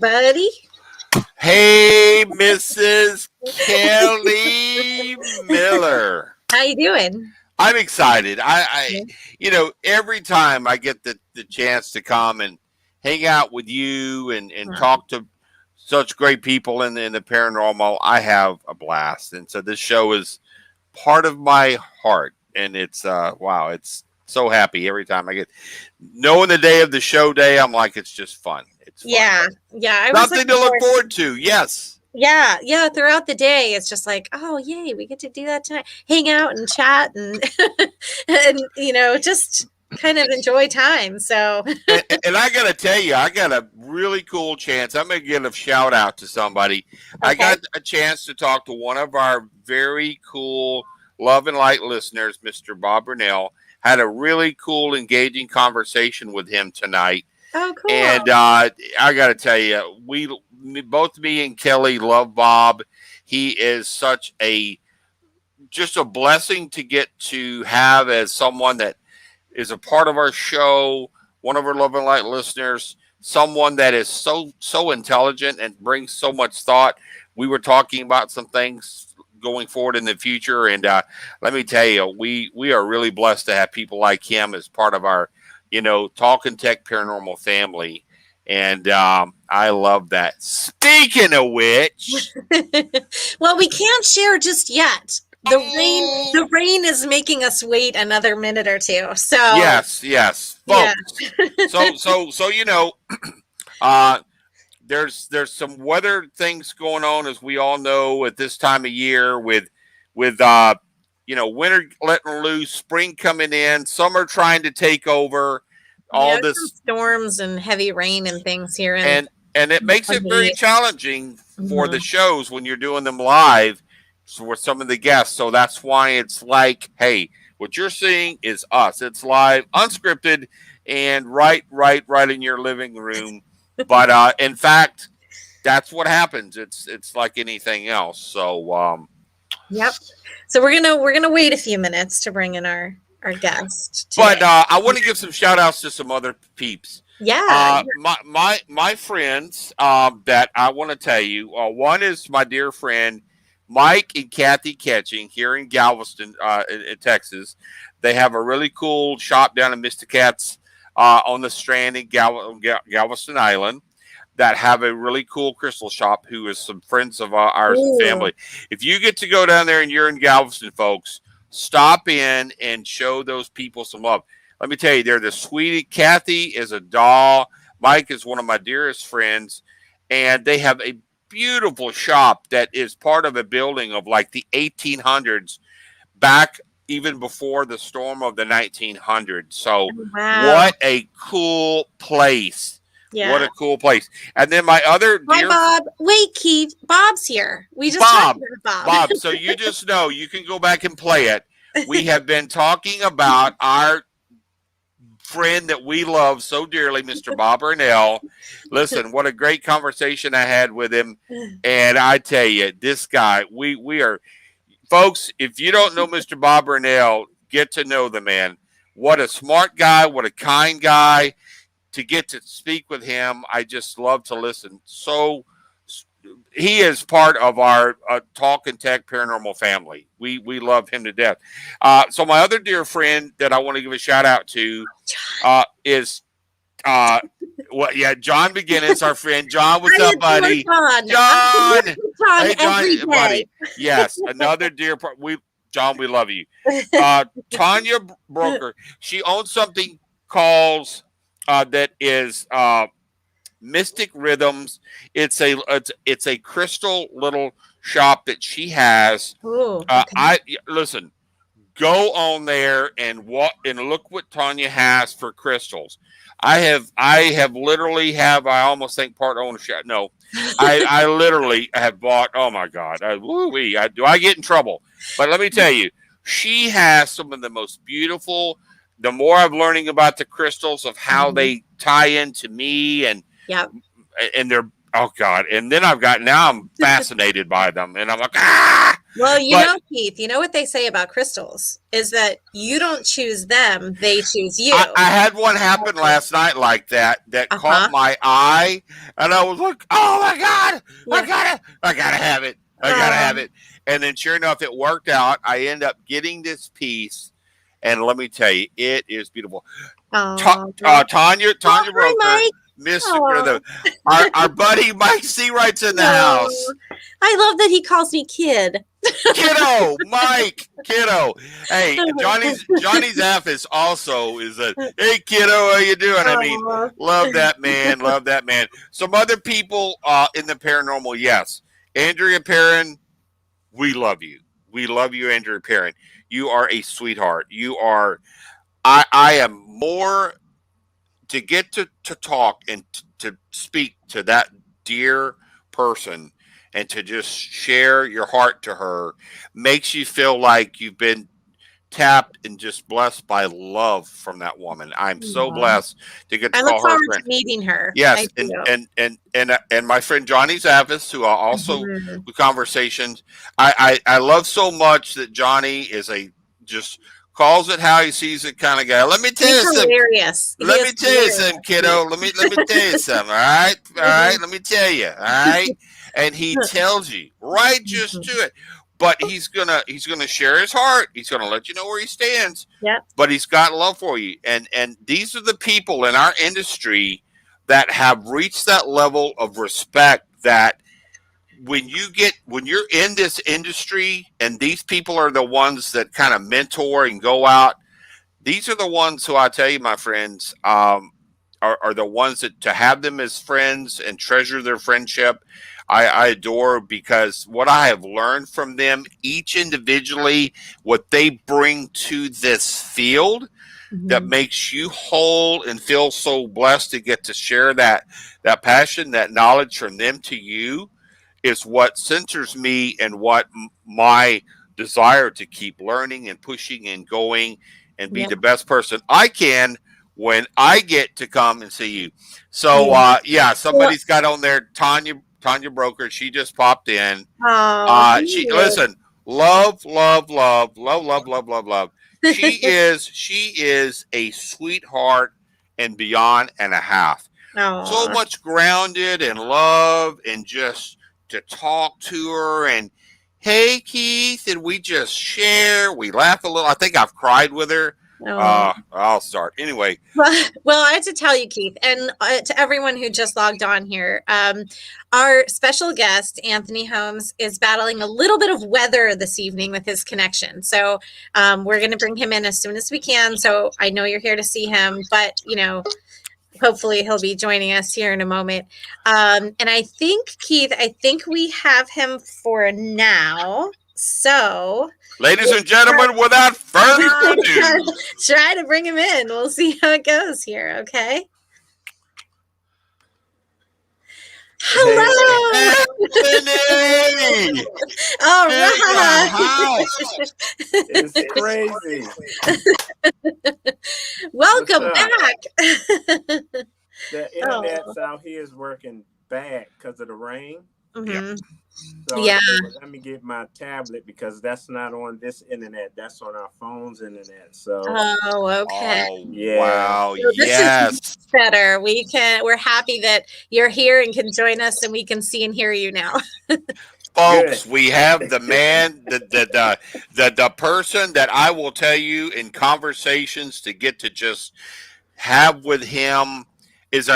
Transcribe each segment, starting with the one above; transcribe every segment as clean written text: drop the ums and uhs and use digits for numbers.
buddy. Hey, Mrs. Kelly Miller. How you doing? I'm excited. Yeah. Every time I get the chance to come and hang out with you and Oh, talk to such great people in the paranormal, I have a blast. And so this show is part of my heart. And it's, wow, it's so happy every time I get knowing the day of the show day. I'm like, it's just fun. It's fun. yeah. I was Something looking to look forward. forward to. Yes. Yeah. Throughout the day, it's just like, oh, yay, we get to do that tonight. Hang out and chat and and just kind of enjoy time. So And I got to tell you, I got a really cool chance. I'm going to give a shout out to somebody. I okay, got a chance to talk to one of our very cool Love and Light listeners, Mr. Bob Burnell. Had a really cool, engaging conversation with him tonight. oh, cool. And I got to tell you, both me and Kelly love Bob. He is just a blessing to get to have as someone that is a part of our show, one of our Love and Light listeners, someone that is so intelligent and brings so much thought. We were talking about some things going forward in the future, and let me tell you, we are really blessed to have people like him as part of our, Talking Tech Paranormal family. And I love that. Speaking of which, Well, we can't share just yet. The rain is making us wait another minute or two. So yes, yeah. folks. So uh, there's some weather things going on, as we all know, at this time of year with winter letting loose, spring coming in, summer trying to take over. All Yeah, this some storms and heavy rain and things here and it makes it very Heat. challenging for the Mhm. shows when you're doing them live for some of the guests. So that's why it's like, hey, what you're seeing is us. It's live, unscripted, and right in your living room. But in fact, that's what happens. It's like anything else. So Yep. So we're gonna wait a few minutes to bring in our guest but today. I want to give some shout outs to some other peeps. Yeah. My friends that I want to tell you. One is my dear friend Mike and Kathy Catching here in Galveston, in Texas. They have a really cool shop down in Mr. Cat's on the Strand in Galveston Island that have a really cool crystal shop. Who is some friends of ours and Ooh. family. If you get to go down there and you're in Galveston, folks, stop in and show those people some love. Let me tell you, they're the sweetest. Kathy is a doll. Mike is one of my dearest friends. And they have a beautiful shop that is part of a building of like the 1800s, back even before the storm of the 1900s. So, Wow. what a cool place. Yeah. What a cool place. And then my other Hi, dear Bob. Wait, Keith. Bob's here. We just Bob, talked about Bob. so you just know you can go back and play it. We have been talking about our friend that we love so dearly, Mr. Bob Burnell. Listen, what a great conversation I had with him. And I tell you, this guy, we are, folks, if you don't know Mr. Bob Burnell, get to know the man. What a smart guy, what a kind guy. To get to speak with him, I just love to listen. So he is part of our Talking Tech Paranormal family. We love him to death. So my other dear friend that I want to give a shout out to is John McGinnis, our friend. John, what's up, buddy? John. Hey, John, buddy. Yes, another dear John, we love you. Tanya Broker, she owns something called that is Mystic Rhythms. It's a crystal little shop that she has. Ooh, okay. I listen. Go on there and look what Tanya has for crystals. I have literally I almost think part ownership. No, I literally have bought. Oh my God! Do I get in trouble? But let me tell you, she has some of the most beautiful. The more I'm learning about the crystals of how they tie into me and they're, oh God. And then now I'm fascinated by them and I'm like, Well, But Keith, you know what they say about crystals is that you don't choose them, they choose you. I had one happen last night like that caught Uh-huh. my eye, and I was like, "Oh my god, Yeah. I gotta have it, I gotta have Um, it." And then, sure enough, it worked out. I end up getting this piece, and let me tell you, it is beautiful. oh, oh, Tanya hi, Broker, Mike. Mister, Oh, our buddy Mike Seawright's in the oh, house. I love that he calls me kid. Kiddo, Mike, kiddo. Hey, Johnny's F is also is a hey kiddo, how you doing? I mean, Oh, love that man, love that man. Some other people in the paranormal, yes. Andrea Perrin, we love you. We love you, Andrea Perrin. You are a sweetheart. You are I am more to get to talk and to speak to that dear person and to just share your heart to her makes you feel like you've been tapped and just blessed by love from that woman. I'm so yeah. blessed to get to I look call her a forward to friend. meeting her. I Yes, do. and my friend Johnny Zavis, who I also Mhm. with conversations. I love so much that Johnny is a just calls it how he sees it kind of guy. Let me tell He's you something. hilarious. He Let is me tell you something, hilarious. He kiddo. Let me tell you something. All right, all right. Mhm. Let me tell you. All right. And he tells you right just to Mhm. it. But he's gonna share his heart. He's gonna let you know where he stands. Yep. But he's got love for you. And these are the people in our industry that have reached that level of respect that when you're in this industry and these people are the ones that kind of mentor and go out, these are the ones who I tell you, my friends, are the ones that to have them as friends and treasure their friendship. I adore because what I have learned from them, each individually, what they bring to this field that Mhm. makes you whole and feel so blessed to get to share that passion, that knowledge from them to you is what centers me and what my desire to keep learning and pushing and going and be Yep. the best person I can when I get to come and see you. So Yeah. yeah, Well, somebody's got on there Tanya Broker. She just popped in. oh, thank She you. listen, love. She is a sweetheart and beyond and a half. So Oh, much grounded and love and just to talk to her and hey Keith and we just share. We laugh a little. I think I've cried with her. oh. I'll start anyway. Well, I have to tell you, Keith, and to everyone who just logged on here, our special guest, Anthony Holmes, is battling a little bit of weather this evening with his connection. So we're going to bring him in as soon as we can. So I know you're here to see him, but, hopefully he'll be joining us here in a moment. And I think, Keith, I think we have him for now. So Ladies we'll and gentlemen, without further try, ado, try to bring him in. We'll see how it goes here. Okay. Hey, Hello. Anthony All in the right. house. it's crazy. What's Welcome up? back. The Oh. internet's out here is working bad because of the rain. Yep. Mhm. So I Yeah. said, well, let me get my tablet because that's not on this internet. That's on our phone's internet. So Oh, okay. Oh yeah, wow, So this is yes. better. We're happy that you're here and can join us and we can see and hear you now. good. Folks, we have the man, the person that I will tell you in conversations to get to just have with him is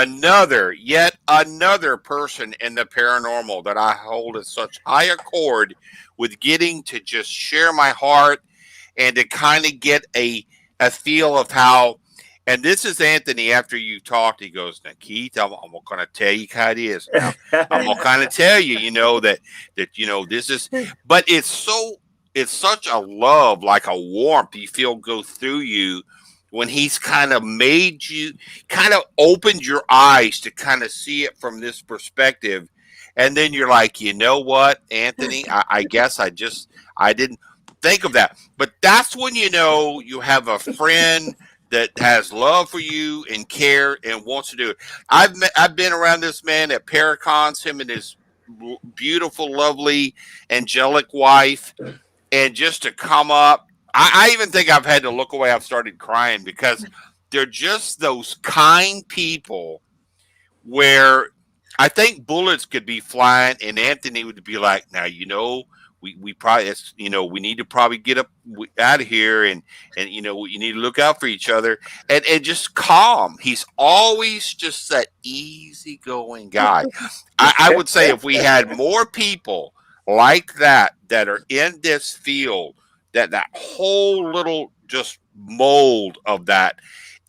yet another person in the paranormal that I hold in such high accord with getting to just share my heart and to kind of get a feel of how. And this is Anthony. After you talked, he goes, "Now, Keith, I'm going to tell you how it is. Now, I'm going to kind of tell you, this is." But it's such a love, like a warmth you feel go through you when he's kind of made you, kind of opened your eyes to kind of see it from this perspective, and then you're like, you know what, Anthony, I guess I didn't think of that. But that's when you know you have a friend that has love for you and care and wants to do it. I've been around this man at Paracons, him and his beautiful, lovely, angelic wife, and just to come up, I even think I've had to look away. I've started crying because they're just those kind people where I think bullets could be flying, and Anthony would be like, "Now we probably we need to probably get up out of here, and you need to look out for each other, and just calm." He's always just that easygoing guy. I would say if we had more people like that are in this field, that whole little just mold of that,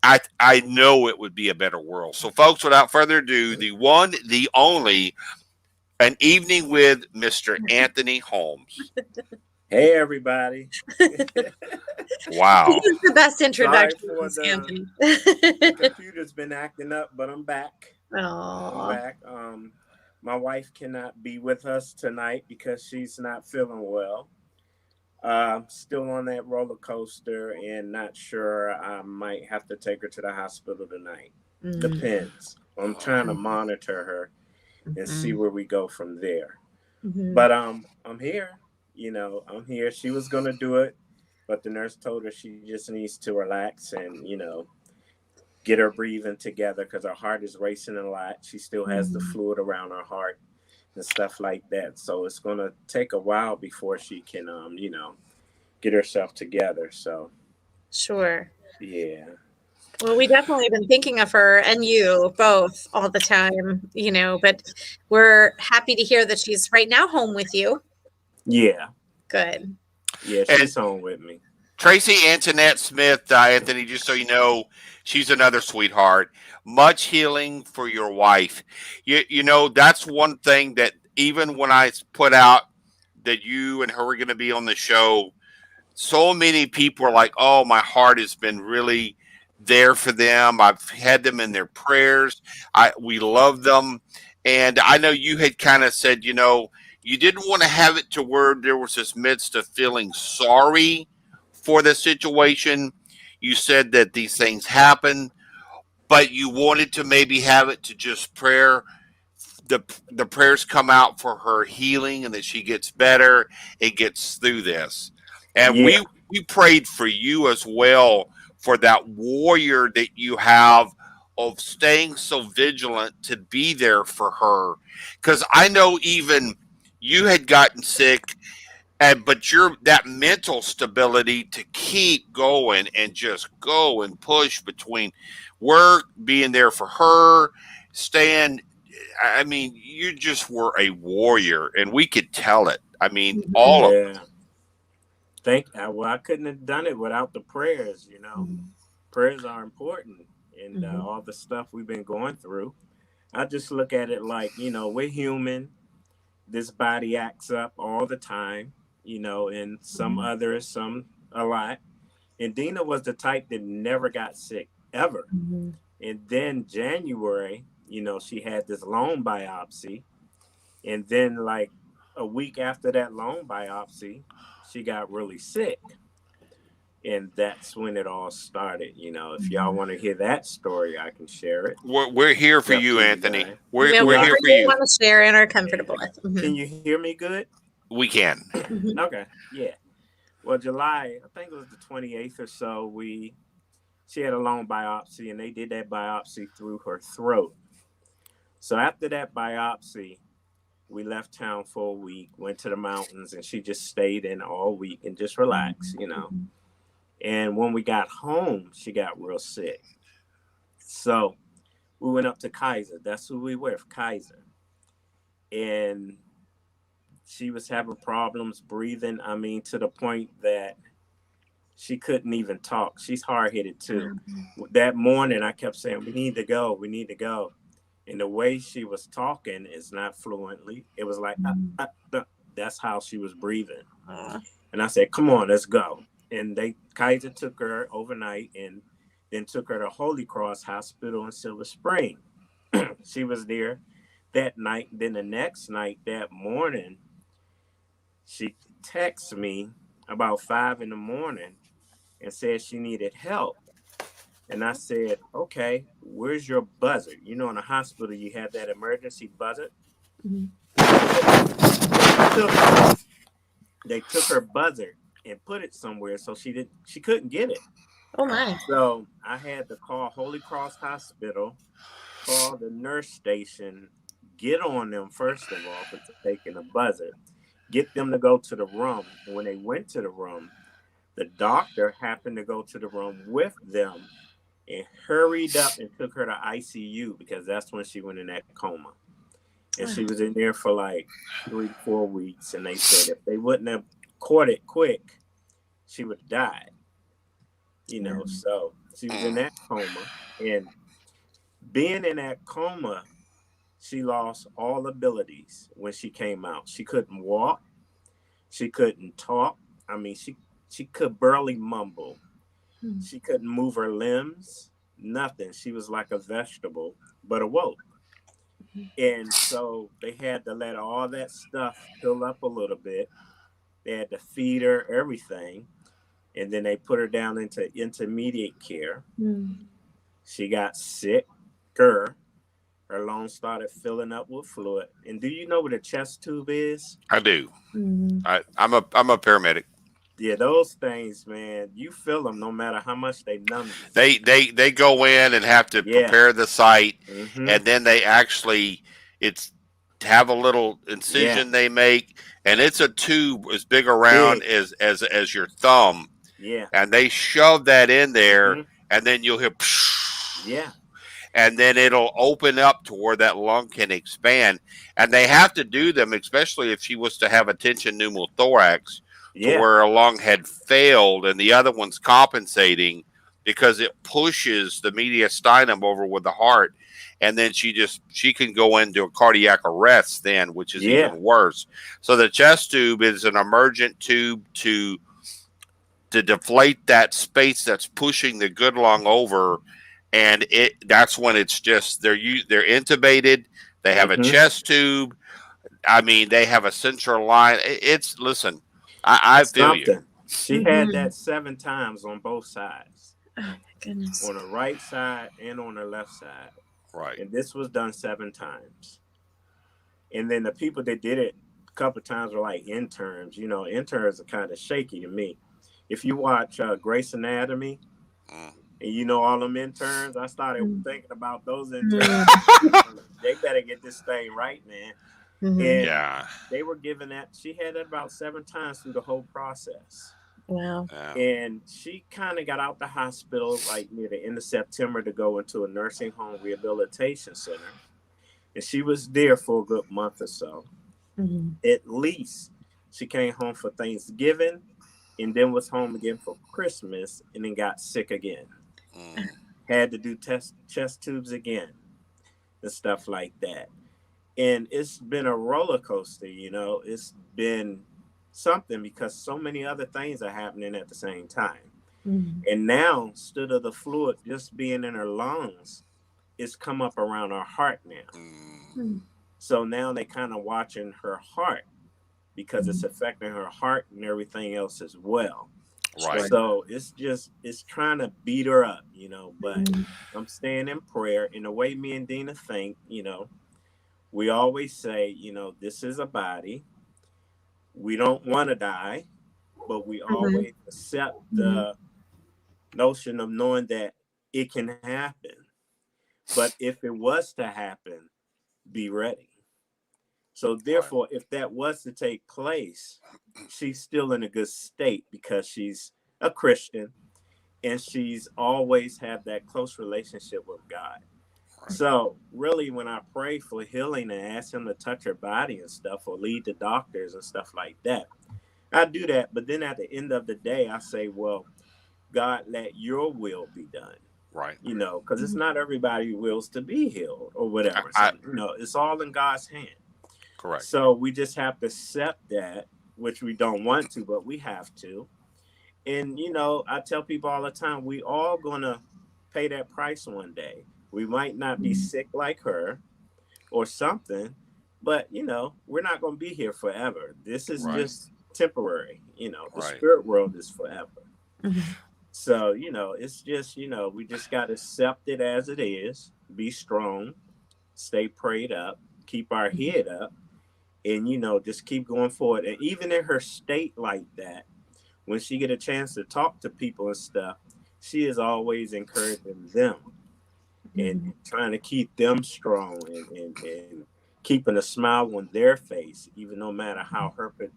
I know it would be a better world. So, folks, without further ado, the one, the only, an evening with Mr. Anthony Holmes. Hey, everybody. Wow. This is the best Sorry introduction, for Anthony. the computer's been acting up, but I'm back. I'm Aw. back. My wife cannot be with us tonight because she's not feeling well. Still on that roller coaster and not sure. I might have to take her to the hospital tonight. Depends. I'm trying to monitor her and see where we go from there. But I'm here. I'm here. She was gonna do it, but the nurse told her she just needs to relax and get her breathing together because her heart is racing a lot. She still has the fluid around her heart and stuff like that. So it's gonna take a while before she can get herself together. So Sure. yeah. Well, we definitely have been thinking of her and you both all the time, but we're happy to hear that she's right now home with you. Yeah. Good. Yeah, And she's home with me. Tracy Antoinette Smith, Anthony, just so you know, she's another sweetheart. Much healing for your wife. That's one thing that even when I put out that you and her were going to be on the show, so many people are like, "Oh, my heart has been really there for them. I've had them in their prayers. We love them." And I know you had kind of said, you didn't want to have it to where there was this midst of feeling sorry for the situation. You said that these things happen, but you wanted to maybe have it to just prayer, the prayers come out for her healing and that she gets better and gets through this. And Yeah. we prayed for you as well, for that warrior that you have of staying so vigilant to be there for her, because I know even you had gotten sick, and but you're that mental stability to keep going and just go and push between work, being there for her, staying. I mean, you just were a warrior, and we could tell it. I mean, all of Yeah. Well, I couldn't have done it without the prayers. Prayers are important and all the stuff we've been going through. I just look at it like, we're human. This body acts up all the time, and some others, some a lot. And Deena was the type that never got sick ever. And then January, she had this lung biopsy. And then, like a week after that lung biopsy, she got really sick. And that's when it all started. If y'all want to hear that story, I can share it. we're here for It's up you, to you Anthony. guys. We're here for you you. want to share and are comfortable with. Can you hear me good? We can. Okay. Yeah. Well, July, I think it was the 28th or so, she had a lung biopsy and they did that biopsy through her throat. So after that biopsy, we left town for a week, went to the mountains, and she just stayed in all week and just relaxed. And when we got home, she got real sick. So we went up to Kaiser. That's who we were, Kaiser. And she was having problems breathing. I mean, to the point that she couldn't even talk. She's hard-headed too. That morning, I kept saying, "We need to go. We need to go." And the way she was talking is not fluently. It was like, that's how she was breathing. And I said, "Come on, let's go." And Kaiser took her overnight and then took her to Holy Cross Hospital in Silver Spring. She was there that night. Then the next night, that morning, she texted me about 5 a.m. and said she needed help. And I said, "Okay, where's your buzzer?" In the hospital, you have that emergency buzzer. they took her buzzer and put it somewhere so she couldn't get it. Oh my. So I had to call Holy Cross Hospital, call the nurse station, get on them first of all for taking a buzzer, get them to go to the room. And when they went to the room, the doctor happened to go to the room with them and hurried up and took her to ICU because that's when she went in that coma. And she was in there for like 3 to 4 weeks. And they said if they wouldn't have caught it quick, she would have died. You know, so she was in that coma. And being in that coma, she lost all abilities when she came out. She couldn't walk. She couldn't talk. I mean, she could barely mumble. She couldn't move her limbs. Nothing. She was like a vegetable, but awoke. And so they had to let all that stuff fill up a little bit. They had to feed her everything. And then they put her down into intermediate care. She got sicker. Her lungs started filling up with fluid. And do you know what a chest tube is? I do. I'm a paramedic. Yeah, those things, man, you feel them no matter how much they numb you. They go in and have to prepare the site, and then they actually have a little incision they make, and it's a tube as big around as your thumb. Yeah. And they shove that in there, and then you'll hear and then it'll open up to where that lung can expand. And they have to do them, especially if she was to have a tension pneumothorax, to where a lung had failed and the other one's compensating, because it pushes the mediastinum over with the heart. And then she can go into a cardiac arrest then, which is even worse. So the chest tube is an emergent tube to deflate that space that's pushing the good lung over. And that's when it's just they're intubated. They have a chest tube. I mean, they have a central line. Listen, I feel you. She had that 7 times on both sides. Oh my goodness. On the right side and on the left side. Right. And this was done 7 times. And then the people that did it a couple of times were like interns. You know, interns are kind of shaky to me. If you watch Grey's Anatomy, and you know all them interns, I started thinking about those interns. They better get this thing right, man. And they were given that. She had it about 7 times through the whole process. Wow. And she kind of got out the hospital like near the end of September to go into a nursing home rehabilitation center. And she was there for a good month or so. At least she came home for Thanksgiving and then was home again for Christmas and then got sick again. Had to do chest tubes again and stuff like that. And it's been a roller coaster, you know. It's been something because so many other things are happening at the same time. And now, instead of the fluid just being in her lungs, it's come up around her heart now. So now they kind of watching her heart because it's affecting her heart and everything else as well. Right. So it's trying to beat her up, you know, but I'm staying in prayer. In the way me and Deena think, you know, we always say, you know, this is a body. We don't want to die, but we always accept the notion of knowing that it can happen. But if it was to happen, be ready. So therefore, if that was to take place, she's still in a good state because she's a Christian and she's always had that close relationship with God. So really, when I pray for healing and ask him to touch her body and stuff or lead the doctors and stuff like that, I do that. But then at the end of the day, I say, well, God, let your will be done. Right. You know, because it's not everybody who wills to be healed or whatever. So, you know, it's all in God's hand. Correct. So we just have to accept that, which we don't want to, but we have to. And, you know, I tell people all the time, we all going to pay that price one day. We might not be sick like her or something, but, you know, we're not going to be here forever. This is just temporary. You know, the spirit world is forever. So, you know, it's just, you know, we just got to accept it as it is, be strong, stay prayed up, keep our head up, and just keep going forward. And even in her state like that, when she get a chance to talk to people and stuff, she is always encouraging them and Mhm. trying to keep them strong, and keeping a smile on their face, even no matter how hurtful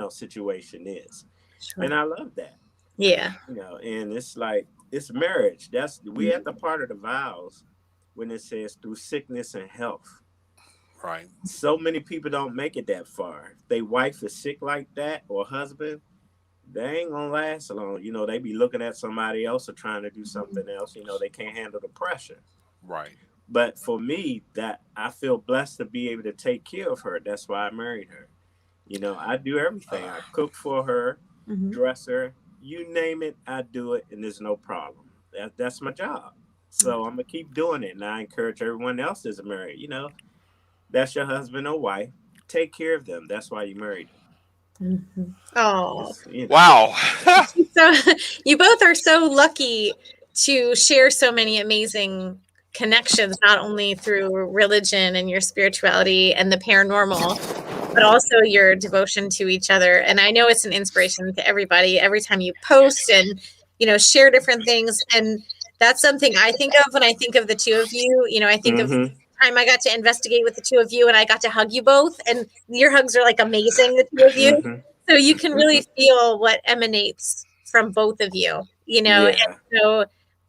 situation is. And Sure. I love that. Yeah. And it's like, it's marriage. That's we at Mhm. the part of the vows when it says through sickness and health. Right. So many people don't make it that far. If they wife is sick like that, or husband, they ain't gonna last long. They be looking at somebody else or trying to do something else. They can't handle the pressure. Right. But for me, that I feel blessed to be able to take care of her. That's why I married her. I do everything. I cook for her, Mhm. dress her, you name it, I do it, and there's no problem. That's my job. So I'm gonna keep doing it, and I encourage everyone else that's married. That's your husband or wife. Take care of them. That's why you married them. Mhm. Oh, It's Wow. so you both are so lucky to share so many amazing connections, not only through religion and your spirituality and the paranormal, but also your devotion to each other. And I know it's an inspiration to everybody every time you post and, share different things. And that's something I think of when I think of the two of you. I think of mm-hmm. the time I got to investigate with the two of you and I got to hug you both. And your hugs are like amazing, the two of you. Mm-hmm. So you can Mm-hmm. really feel what emanates from both of you, and Yeah. so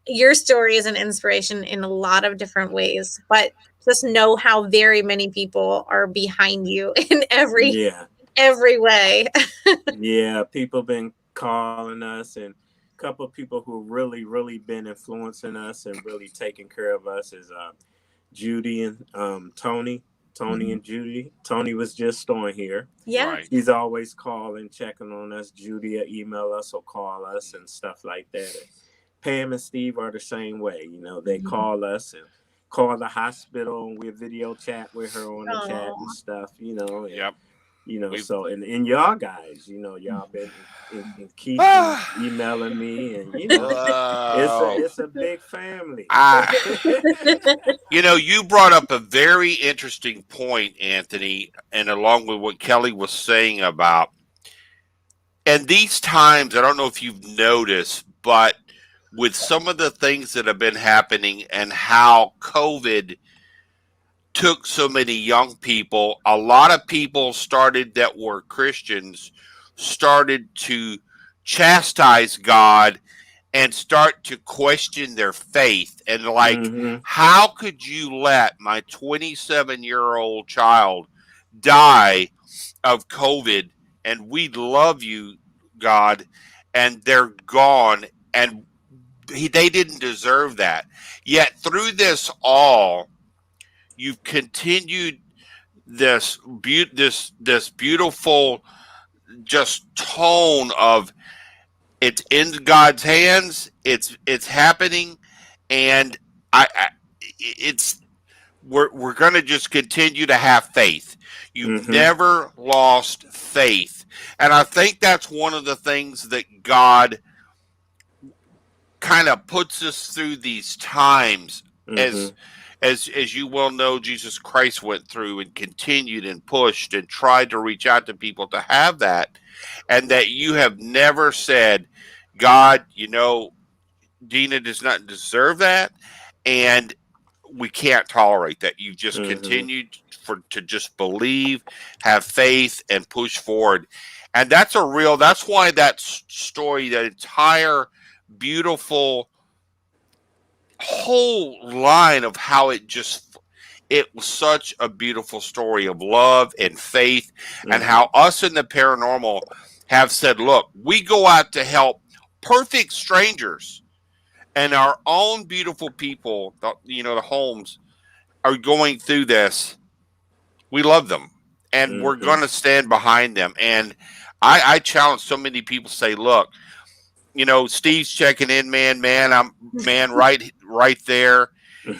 your story is an inspiration in a lot of different ways, but just know how very many people are behind you in Yeah. every way. Yeah. People been calling us, and a couple of people who really, really been influencing us and really taking care of us is Judy and Tony. Tony Mhm. and Judy. Tony was just on here. Yeah. Right. She's always calling, checking on us. Judy will email us or call us and stuff like that. And Pam and Steve are the same way. They Mhm. call us and call the hospital, and we video chat with her on the chat and Aw. stuff. And Yep. We've so and y'all guys, y'all been and Keith been ah, emailing me, and it's a oh, it's a big family. I you brought up a very interesting point, Anthony, and along with what Kelly was saying about, and these times, I don't know if you've noticed, but with some of the things that have been happening and how COVID took so many young people, a lot of people started that were Christians started to chastise God and start to question their faith and like, hmm how could you let my 27-year-old child die of COVID, and we love you, God, and they're gone, and they didn't deserve that. Yet through this all, you've continued this beautiful just tone of, it's in God's hands. It's happening, and I it's we're going to just continue to have faith. You've hmm never lost faith, and I think that's one of the things that God kind of puts us through these times, hmm as as you well know, Jesus Christ went through and continued and pushed and tried to reach out to people to have that, and that you have never said, God, Deena does not deserve that, and we can't tolerate that. You've just hmm continued to just believe, have faith, and push forward, and that's why that story, that entire beautiful whole line of how it was such a beautiful story of love and faith, and hmm how us in the paranormal have said, look, we go out to help perfect strangers, and our own beautiful people, the Holmes, are going through this. We love them, and we're hmm going to stand behind them. And I challenge so many people, say, look, Steve's checking in, man, I'm man, right there.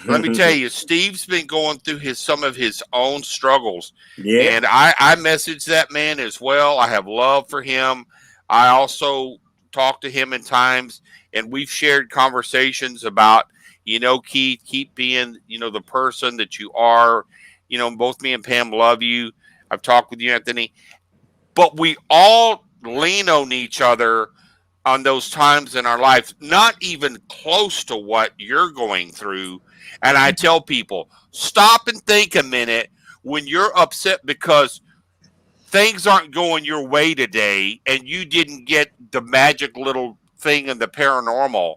Let me tell you, Steve's been going through some of his own struggles, Yeah. and I message that man as well. I have love for him. I also talk to him in times, and we've shared conversations about, Keith, keep being, the person that you are. Both me and Pam love you. I've talked with you, Anthony. But we all lean on each other on those times in our lives, not even close to what you're going through. And I tell people, stop and think a minute when you're upset because things aren't going your way today and you didn't get the magic little thing in the paranormal.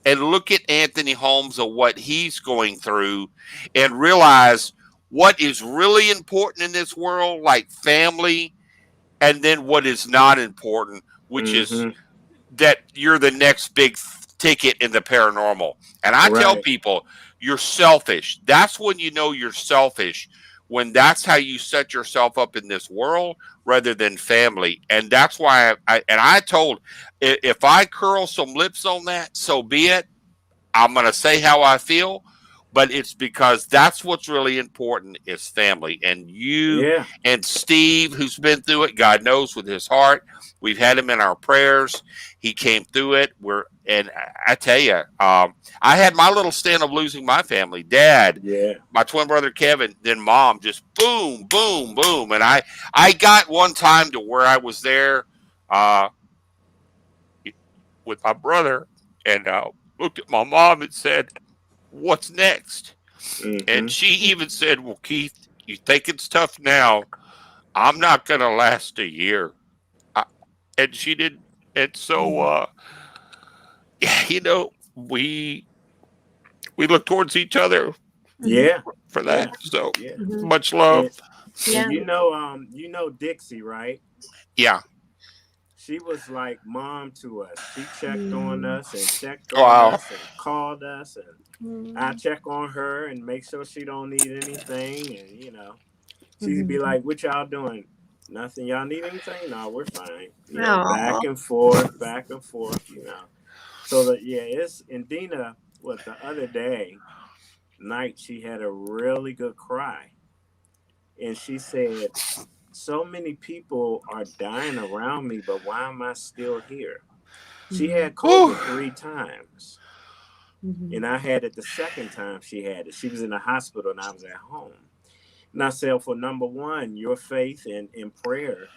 And look at Anthony Holmes and what he's going through and realize what is really important in this world, like family, and then what is not important, which is Mm-hmm. that you're the next big ticket in the paranormal. And I tell Right. people, you're selfish. That's when you know you're selfish, when that's how you set yourself up in this world rather than family. And that's why I told, if I curl some lips on that, so be it. I'm going to say how I feel, but it's because that's what's really important is family. And you Yeah. and Steve, who's been through it, God knows with his heart, we've had him in our prayers. He came through it. And I tell you, I had my little stint of losing my family, dad, Yeah. my twin brother Kevin, then mom, just boom, boom, boom. And I got one time to where I was there with my brother and looked at my mom and said, "What's next?" Mm-hmm. And she even said, "Well, Keith, you think it's tough now? I'm not going to last a year." I, and she didn't. And so, we look towards each other Yeah. for that. Yeah. So Yeah. Mhm. much love. And, Yeah. and you know Dixie, right? Yeah. She was like mom to us. She checked on Mm. us and checked on Wow. us and called us, and I Mm. check on her and make sure she don't need anything. And she'd be Mhm. like, "What y'all doing? Nothing. Y'all need anything? No, we're fine." Aw. Back and forth, back and forth. So that it's and Deena. What the other night she had a really good cry, and she said, "So many people are dying around me, but why am I still here?" She Mhm. had Whew. COVID 3 times, Mhm. and I had it the second time she had it. She was in the hospital, and I was at home. And I said, for number one, your faith and prayer.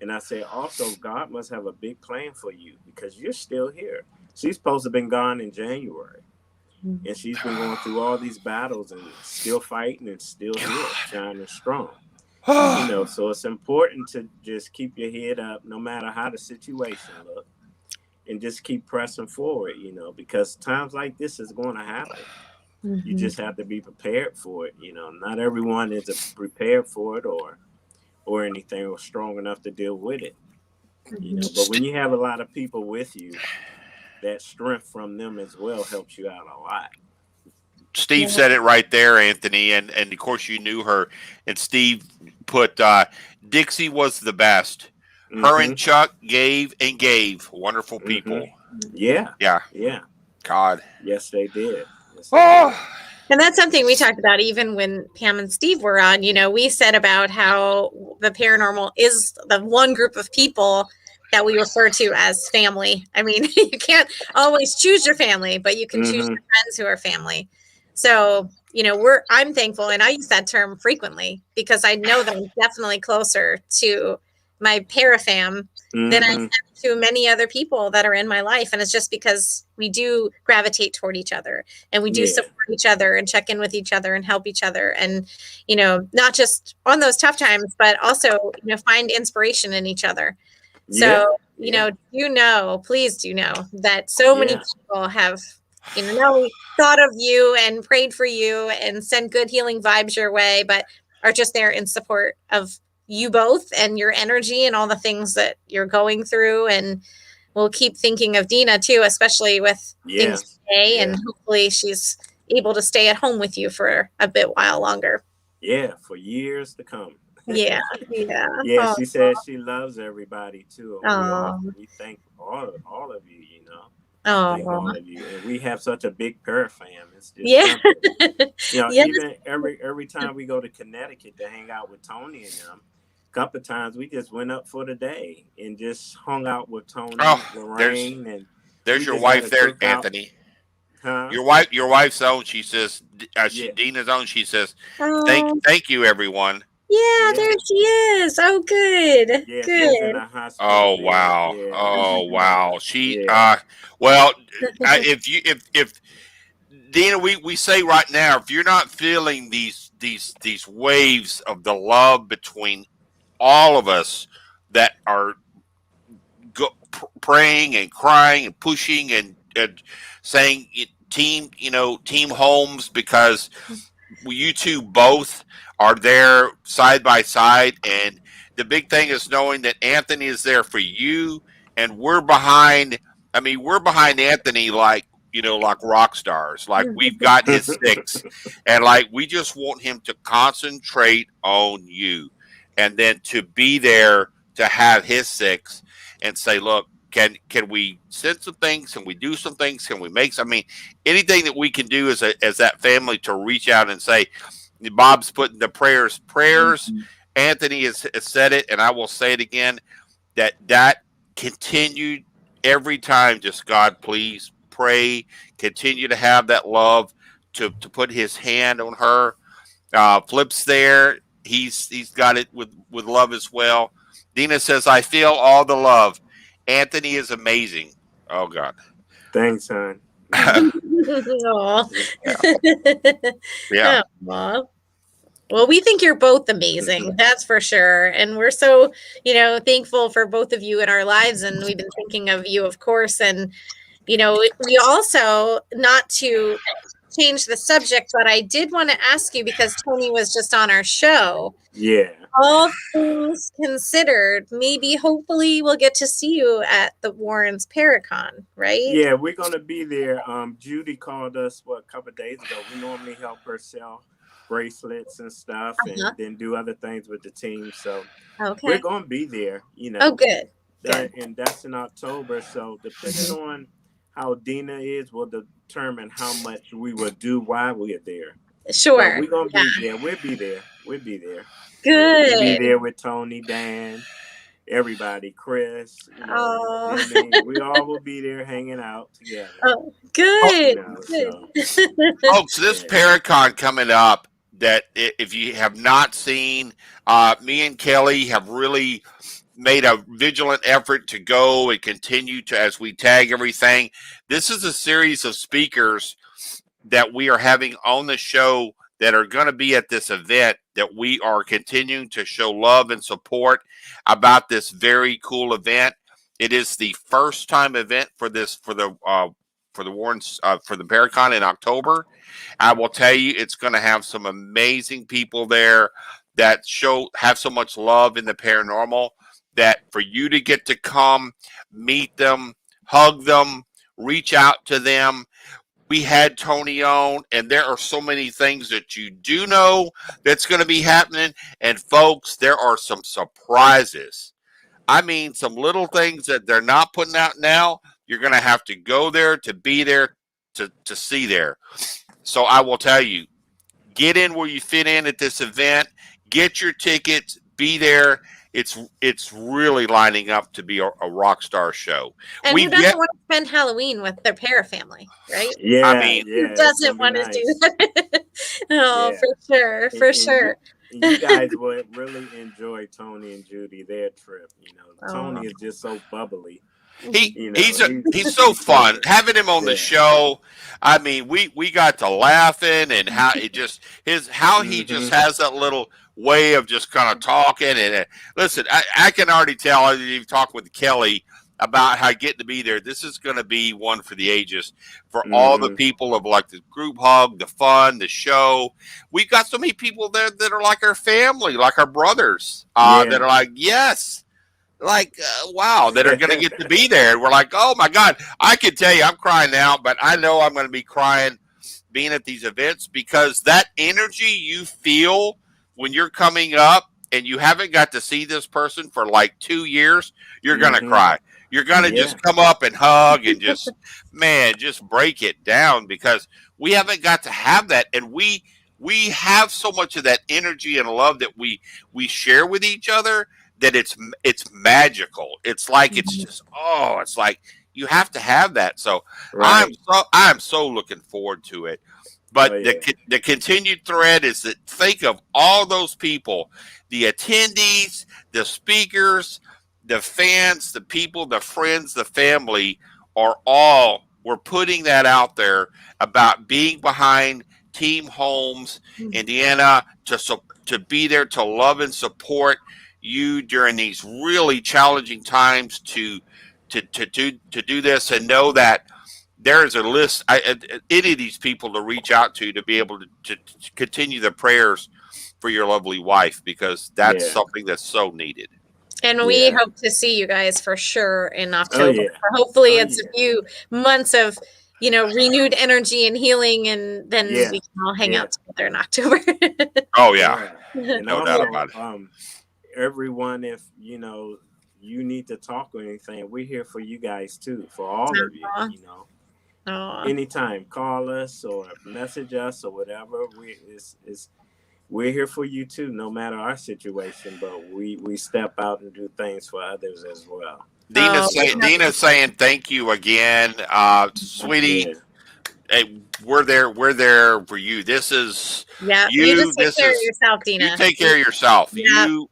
And I said, also, God must have a big plan for you because you're still here. She's supposed to have been gone in January. Mhm. And she's been going through all these battles and still fighting and still here, God. shining strong. Mhm. So it's important to just keep your head up no matter how the situation looks and just keep pressing forward, because times like this is going to happen. You Mhm. just have to be prepared for it. Not everyone is prepared for it or anything or strong enough to deal with it. Mhm. But when you have a lot of people with you, that strength from them as well helps you out a lot. Steve Yeah. said it right there, Anthony, and of course you knew her. And Steve put Dixie was the best. Her and Mm-hmm. Chuck gave and gave. Wonderful Mm-hmm. people. Yeah. Yeah, Yeah. God. Yes, they did. Yes, they Oh, did. And that's something we talked about even when Pam and Steve were on. We said about how the paranormal is the one group of people that we refer to as family. I mean, you can't always choose your family, but you can choose Mm-hmm. your friends who are family. So, I'm thankful, and I use that term frequently because I know that I'm definitely closer to my parafam than I Mm-hmm. am to many other people that are in my life. And it's just because we do gravitate toward each other and we do Yeah. support each other and check in with each other and help each other. And, not just on those tough times, but also, find inspiration in each other. Yeah. So, Yeah. please do know that so many Yeah. people have, not only thought of you and prayed for you and sent good healing vibes your way, but are just there in support of you both and your energy and all the things that you're going through. And we'll keep thinking of Deena too, especially with things Yes. today. And Yeah. hopefully she's able to stay at home with you for a bit while longer. Yeah. For years to come. Yeah. Yeah. Yeah. Oh, She says she loves everybody too, and oh, we thank all of you. Thank oh. all of you, and we have such a big parafam. It's just Yeah. something. Yes. Even every time we go to Connecticut to hang out with Tony and them, a couple of times we just went up for the day and just hung out with Tony, oh, Lorraine, and there's we your just had wife a there, cookout. Anthony. Huh? Your wife's own. She says, Yeah. Dina's own. She says, Oh, thank you, everyone. Yeah, Yeah, there she is. Oh, good. yeah, she was in Good. a hospital Oh bed. wow! Yeah, Oh wow! She yeah, well, if you if Dina, we say right now, if you're not feeling these waves of the love between all of us that are praying and crying and pushing and saying team, team Holmes, because you two both are there side by side. And the big thing is knowing that Anthony is there for you, and we're behind. I mean, we're behind Anthony like, like rock stars. Like we've got his six, and like we just want him to concentrate on you, and then to be there to have his six and say, look. Can we send some things? Can we do some things? Can we make some? I mean, anything that we can do as that family to reach out and say, Bob's putting the prayers. Anthony has said it, and I will say it again, that continued every time. Just God, please pray, continue to have that love to put his hand on her. Flip's there. He's got it with love as well. Deena says, I feel all the love. Anthony is amazing. Oh God. thanks, son. Aw. Yeah. Yeah. Aw. Well, we think you're both amazing. That's for sure. And we're so, thankful for both of you in our lives. And we've been thinking of you, of course. And, we also, not to change the subject, but I did want to ask you because Tony was just on our show. Yeah. All things considered, maybe hopefully we'll get to see you at the Warrens Paracon, right? Yeah, we're gonna be there. Judy called us a couple of days ago. We normally help her sell bracelets and stuff, Uh-huh. and then do other things with the team. So we're Okay. gonna be there. Oh, good. Good. And that's in October. So depending on how Deena is, will determine how much we will do while we're there. But Sure. we're gonna Yeah. be there. We'll be there. We'll be there. We'll be Good. there with Tony, Dan, everybody, Chris, Oh, Jimmy. We all will be there hanging out together. oh, Oh, good. So folks, this yeah, Paracon coming up, that if you have not seen, me and Kelly have really made a vigilant effort to go and continue to, as we tag everything. This is a series of speakers that we are having on the show that are going to be at this event, that we are continuing to show love and support about this very cool event. It is the first time event for this, for the Warrens, for the Paracon in October. I will tell you, it's going to have some amazing people there that have so much love in the paranormal, that for you to get to come meet them, hug them, reach out to them. We had Tony on, and there are so many things that you do know that's going to be happening. And folks, there are some surprises. I mean, some little things that they're not putting out now. You're going to have to go there to be there to see there. So I will tell you, get in where you fit in at this event. Get your tickets. Be there. It's really lining up to be a rock star show. And who We've doesn't yet. want to spend Halloween with their para family, right? I yeah, mean, Who it's gonna doesn't be want to do nice. that? Oh, Yeah, for sure, and, for and you sure. and you guys will really enjoy Tony and Judy their trip. Oh. Tony is just so bubbly. he's so He's fun perfect. having him on the Yeah. show. I mean, we got to laughing, and how it just how he just Hmm. has that little way of just kind of talking. And listen, I can already tell. You've talked with Kelly about how getting to be there. This is going to be one for the ages for all the Hmm. people of like the group hug, the fun, the show. We've got so many people there that are like our family, like our brothers, that Yeah. are like, yes, like wow, that are going to get to be there. And we're like, oh my God, I can tell you, I'm crying now, but I know I'm going to be crying being at these events, because that energy you feel when you're coming up and you haven't got to see this person for like 2 years, you're going to Hmm. cry. You're going to Yeah. just come up and hug and just, man, just break it down, because we haven't got to have that. And we have so much of that energy and love that we share with each other, that it's magical. It's like, it's just, oh, it's like you have to have that. So Right. I'm so looking forward to it. But Oh yeah. the continued thread is that think of all those people, the attendees, the speakers, the fans, the people, the friends, the family are all, we're putting that out there about being behind Team Holmes, Indiana, to be there to love and support you during these really challenging times to do this and know that there is a list, any of these people to reach out to be able to continue the prayers for your lovely wife, because that's Yeah. something that's so needed. And we Yeah. hope to see you guys for sure in Oh October. yeah. Hopefully, Oh it's a yeah. few months of renewed energy and healing, and then Yeah. we can all hang Yeah. out together in October. Oh yeah, Yeah. And no doubt also, about it. everyone, if you need to talk or anything, we're here for you guys too, for all of you. Aw. Aw. Anytime, call us or message us or whatever. We're here for you too, no matter our situation. But we step out and do things for others as well. Oh, Deena's saying thank you again, sweetie. Yeah. Hey, we're there for you. This is yeah. You you. just take This care of is yourself, you. Dina. Take care of yourself. Yeah, You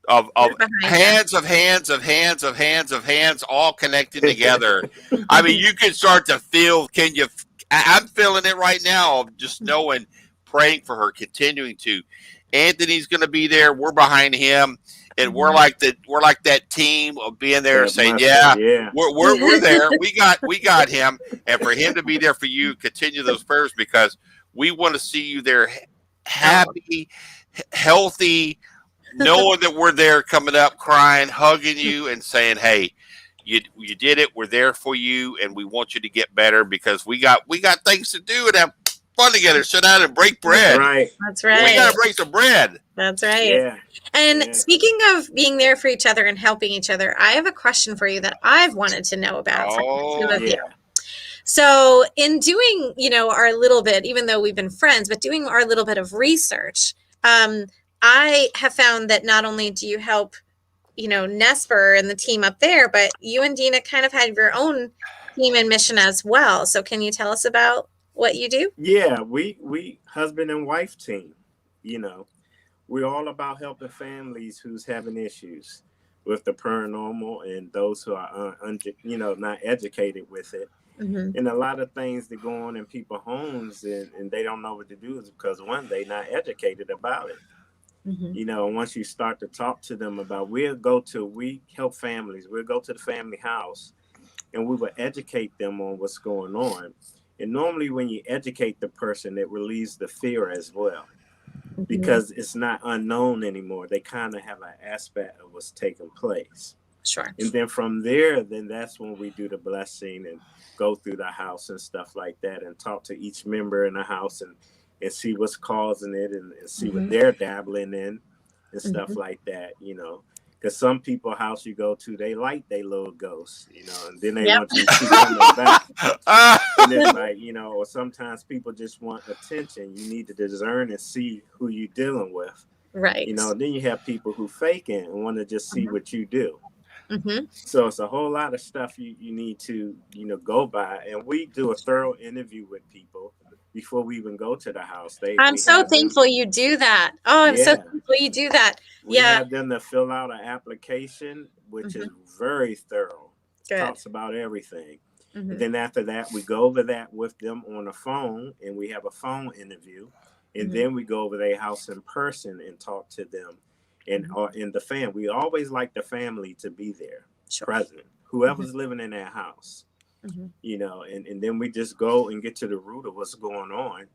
of we're behind you. hands of hands of hands of hands of hands all connecting together. I mean, you can start to feel. Can you? I'm feeling it right now. Of just knowing, praying for her, continuing to. Anthony's going to be there. We're behind him, and we're like that team of being there, That saying, muscle, "Yeah, yeah. we're there. We got him." And for him to be there for you, continue those prayers, because we want to see you there, Oh, happy, healthy, knowing that we're there, coming up, crying, hugging you, and saying, "Hey, you did it. We're there for you, and we want you to get better, because we got things to do and have fun together. Sit down and break That's bread. right. that's We right. got to break some bread." That's right. Yeah. And Yeah. speaking of being there for each other and helping each other, I have a question for you that I've wanted to know about from the two of you. Yeah. So, in doing, our little bit, even though we've been friends, but doing our little bit of research, I have found that not only do you help, Nesper and the team up there, but you and Deena kind of have your own team and mission as well. So, can you tell us about what you do? Yeah. We husband and wife team. You know, we're all about helping families who's having issues with the paranormal and those who are not educated with it. Mm-hmm. And a lot of things that go on in people's homes and they don't know what to do is because one, they not educated about it. Mm-hmm. Once you start to talk to them about, we help families, we'll go to the family house and we will educate them on what's going on. And normally when you educate the person, it relieves the fear as well, Mm-hmm. because it's not unknown anymore. They kind of have an aspect of what's taking place. Sure. And then from there, then that's when we do the blessing and go through the house and stuff like that and talk to each member in the house and see what's causing it and see what they're dabbling in and stuff like that, Because some people house you go to, they like their little ghosts, and then they want you to keep coming back. And it's like, or sometimes people just want attention. You need to discern and see who you're dealing with. Right. Then you have people who fake it and want to just see what you do. Mm-hmm. So it's a whole lot of stuff you need to, go by. And we do a thorough interview with people before we even go to the house. I'm so thankful you do that. Oh, I'm so thankful you do that. We have them to fill out an application, which is very thorough. Good. Talks about everything. And then after that, we go over that with them on the phone, and we have a phone interview. And then we go over their house in person and talk to them. And in the family, we always like the family to be there, present, whoever's living in that house, and then we just go and get to the root of what's going on.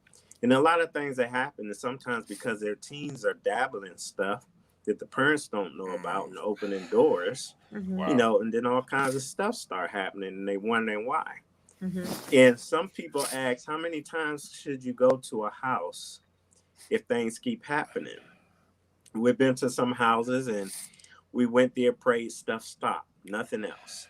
And a lot of things that happen is sometimes because their teens are dabbling stuff that the parents don't know about and opening doors, and then all kinds of stuff start happening and they wondering why. And some people ask, how many times should you go to a house if things keep happening? We've been to some houses and we went there, prayed, stuff stopped, nothing else.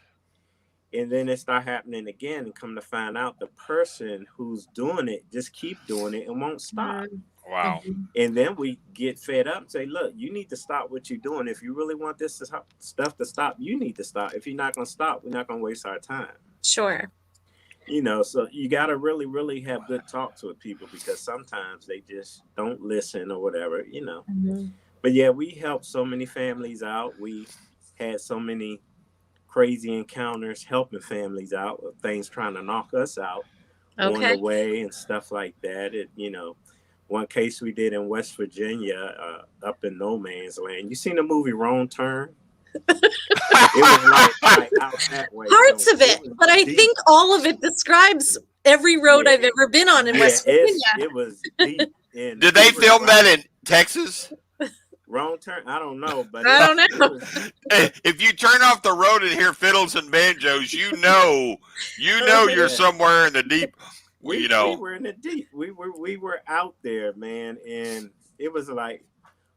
And then it start happening again and come to find out the person who's doing it just keep doing it and won't stop. Wow. And then we get fed up and say, look, you need to stop what you're doing. If you really want this stuff to stop, you need to stop. If you're not going to stop, we're not going to waste our time. Sure. So you got to really, really have good talks with people because sometimes they just don't listen or whatever. Mhm. But yeah, we helped so many families out. We had so many crazy encounters helping families out of things trying to knock us out on the Okay. way and stuff like that. One case we did in West Virginia, up in no man's land. You seen the movie Wrong Turn? It was like out that way Parts somewhere. of It it, was but I deep. think all of it describes every road Yeah, I've ever been on in yeah. West Virginia. It was deep, and Did we they were film that in Texas? Wrong Turn. I don't know, but I don't it know. was. If you turn off the road and hear fiddles and banjos, you're Yeah. somewhere in the deep. We were in the deep. We were out there, man, and it was like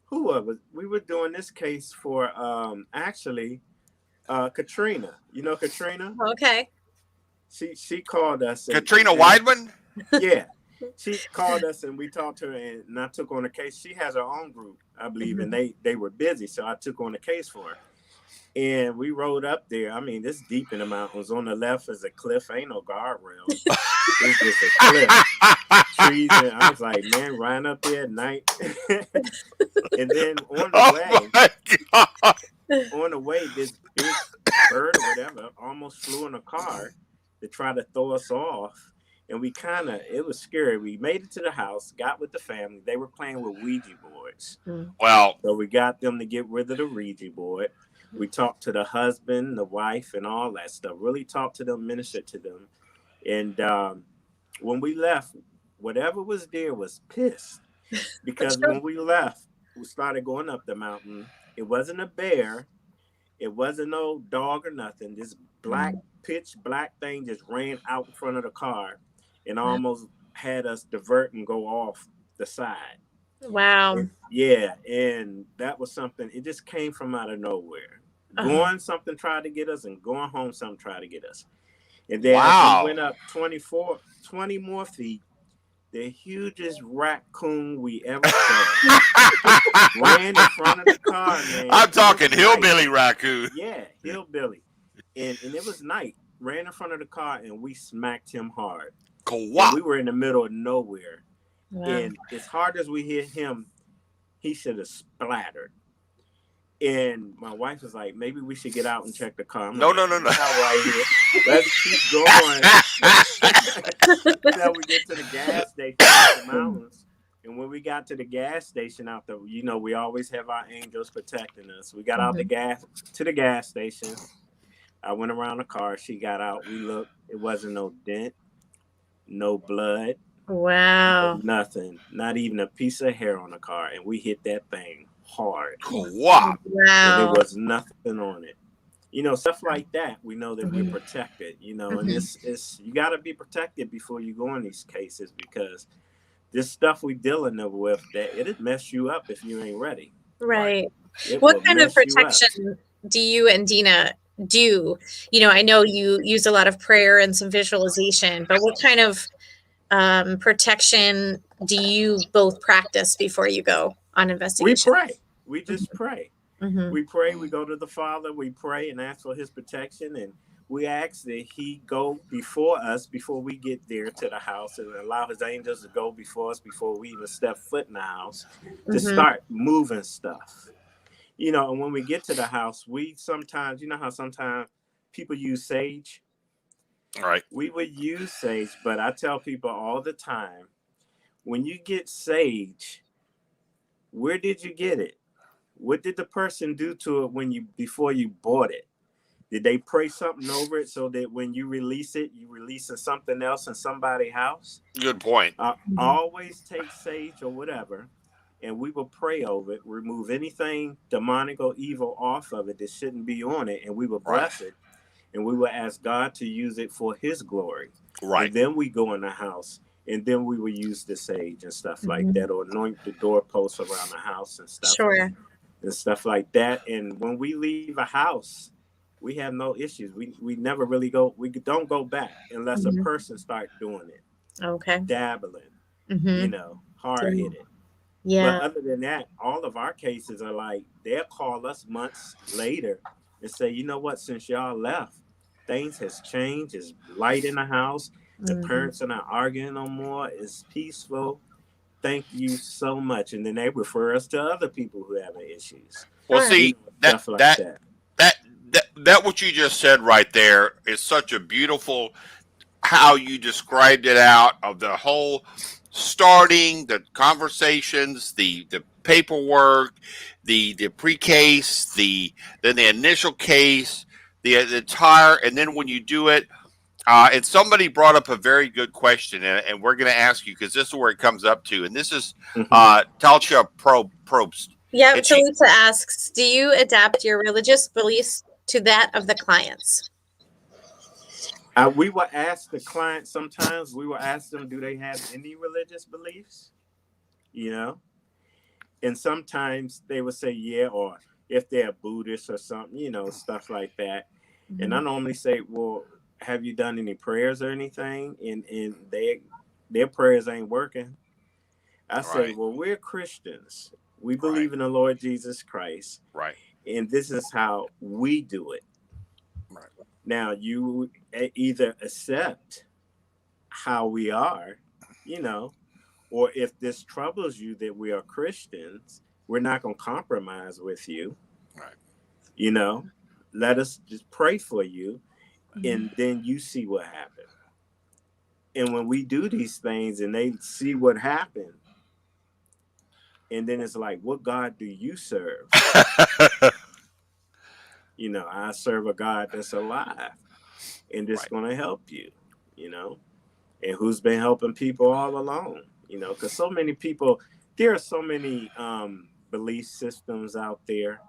who was we were doing this case for actually Katrina. You know Katrina? Okay. She called us Katrina and Weidman. yeah. She called us and we talked to her and I took on the case. She has her own group, I believe, and Mhm. they were busy, so I took on the case for her. And we rode up there. I mean, this deep in the mountains. On the left is a cliff. Ain't no guardrails. It's just a cliff. Trees, and I was like, man, riding up there at night. And then Oh my god! on the way, this big bird or whatever almost flew in a car to try to throw us off. And it was scary. We made it to the house, got with the family. They were playing with Ouija boards. Mm. Well, So we got them to get rid of the Ouija board. We talked to the husband, the wife, and all that stuff. Really talked to them, ministered to them. And when we left, whatever was there was pissed because Sure. when we left, we started going up the mountain. It wasn't a bear. It wasn't no dog or nothing. This black, Mhm. pitch black thing just ran out in front of the car and almost had us divert and go off the side. Wow. Yeah, and that was something. It just came from out of nowhere. Oh, Going something tried to get us, and going home something tried to get us. And then as we wow. went up 20 more feet, the hugest raccoon we ever saw ran in front of the car, man. I'm And it was talking night. hillbilly raccoon. Yeah, hillbilly. And it was night. Ran in front of the car, and we smacked him hard. And Wow. we were in the middle of nowhere. wow. And as hard as we hit him, he should have splattered. And my wife was like, maybe we should get out and check the car. I'm No, like, no, no, no. not right here. Let's keep going until we get to the gas station out the mountains. And when we got to the gas station out there, we always have our angels protecting us. We got out Mhm. to the gas station. I went around the car. She got out. We looked. It wasn't no dent, no blood, Wow. nothing. Not even a piece of hair on the car. And we hit that thing hard. Wow. And there Wow. was nothing on it. Stuff like that. We know that we're Mhm. protected. And Mhm. it's you got to be protected before you go in these cases because this stuff we dealing with that it'll mess you up if you ain't ready. Right. Right. It What will kind of mess you up. protection do you and Deena do? I know you use a lot of prayer and some visualization, but what kind of protection do you both practice before you go on We investigation? pray. We just pray. Mm-hmm. We pray. We go to the Father. We pray and ask for His protection, and we ask that He go before us before we get there to the house, and allow His angels to go before us before we even step foot in the house to Mm-hmm. start moving stuff. And when we get to the house, we sometimes, how sometimes people use sage. Right. We would use sage, but I tell people all the time, when you get sage, where did you get it? What did the person do to it before you bought it? Did they pray something over it so that when you release it, you releasing something else in somebody's house? Good point. Always take sage or whatever, and we will pray over it, remove anything demonic or evil off of it that shouldn't be on it, and we will Right. bless it, and we will ask God to use it for His glory. Right. And then we go in the house, and then we will use the sage and stuff like Mhm. that, or anoint the doorposts around the house and stuff. Sure. And stuff like that. And when we leave a house, we have no issues. We never really we don't go back unless a Mhm. person start doing it, Okay. dabbling, Mm-hmm. hard headed. But Yeah. other than that, all of our cases are like they'll call us months later and say, you know what, since y'all left, things has changed. There's light in the house. The Mhm. parents are not arguing no more. It's peaceful. Thank you so much. And then they refer us to other people who have issues. Well, Sure. see that Stuff like that that. that that what you just said right there is such a beautiful how you described it out of the whole starting the conversations, the paperwork, the pre-case, then the initial case, the entire, and then when you do it. And somebody brought up a very good question, and we're going to ask you because this is where it comes up to, and this is Hmm. Talcha Probst, Yeah, and she Talisa asks, do you adapt your religious beliefs to that of the clients? We will ask the client sometimes, we will ask them, do they have any religious beliefs? You know? And sometimes they will say, yeah, or if they're Buddhist or something, stuff like that. And I Mhm. normally say, well, have you done any prayers or anything? And their prayers ain't working. I say, right, well, we're Christians. We right, believe in the Lord Jesus Christ. right, And this is how we do it. right, Now, you either accept how we are, you know, or if this troubles you that we are Christians, we're not going to compromise with you, right. you know. Let us just pray for you, Mhm. and then you see what happens. And when we do these things and they see what happened, and then it's like, what God do you serve? I serve a God that's alive and that's Right. going to help you, you know, and who's been helping people all along, because so many people, there are so many belief systems out there.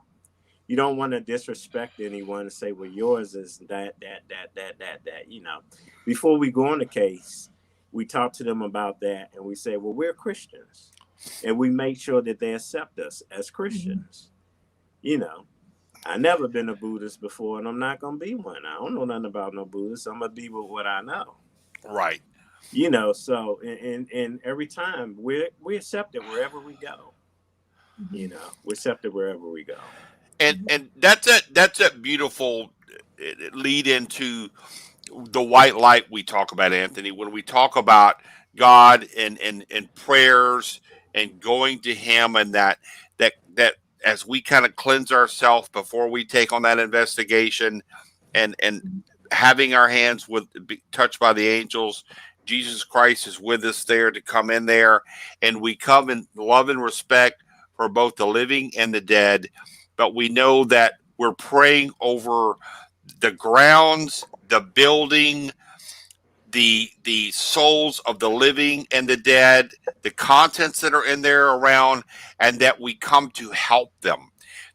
You don't want to disrespect anyone and say, well, yours is that. Before we go on the case, we talk to them about that and we say, well, we're Christians. And we make sure that they accept us as Mhm. Christians. You know, I never been a Buddhist before and I'm not going to be one. I don't know nothing about no Buddhist. I'm going to be with what I know. Right. So and every time we accept it wherever we go. Mhm. We accept it wherever we go. And that's a beautiful lead into the white light we talk about, Anthony, when we talk about God and prayers and going to him, and that as we kind of cleanse ourselves before we take on that investigation, and having our hands touched by the angels, Jesus Christ is with us there to come in there, and we come in love and respect for both the living and the dead. But we know that we're praying over the grounds, the building, the souls of the living and the dead, the contents that are in there around, and that we come to help them.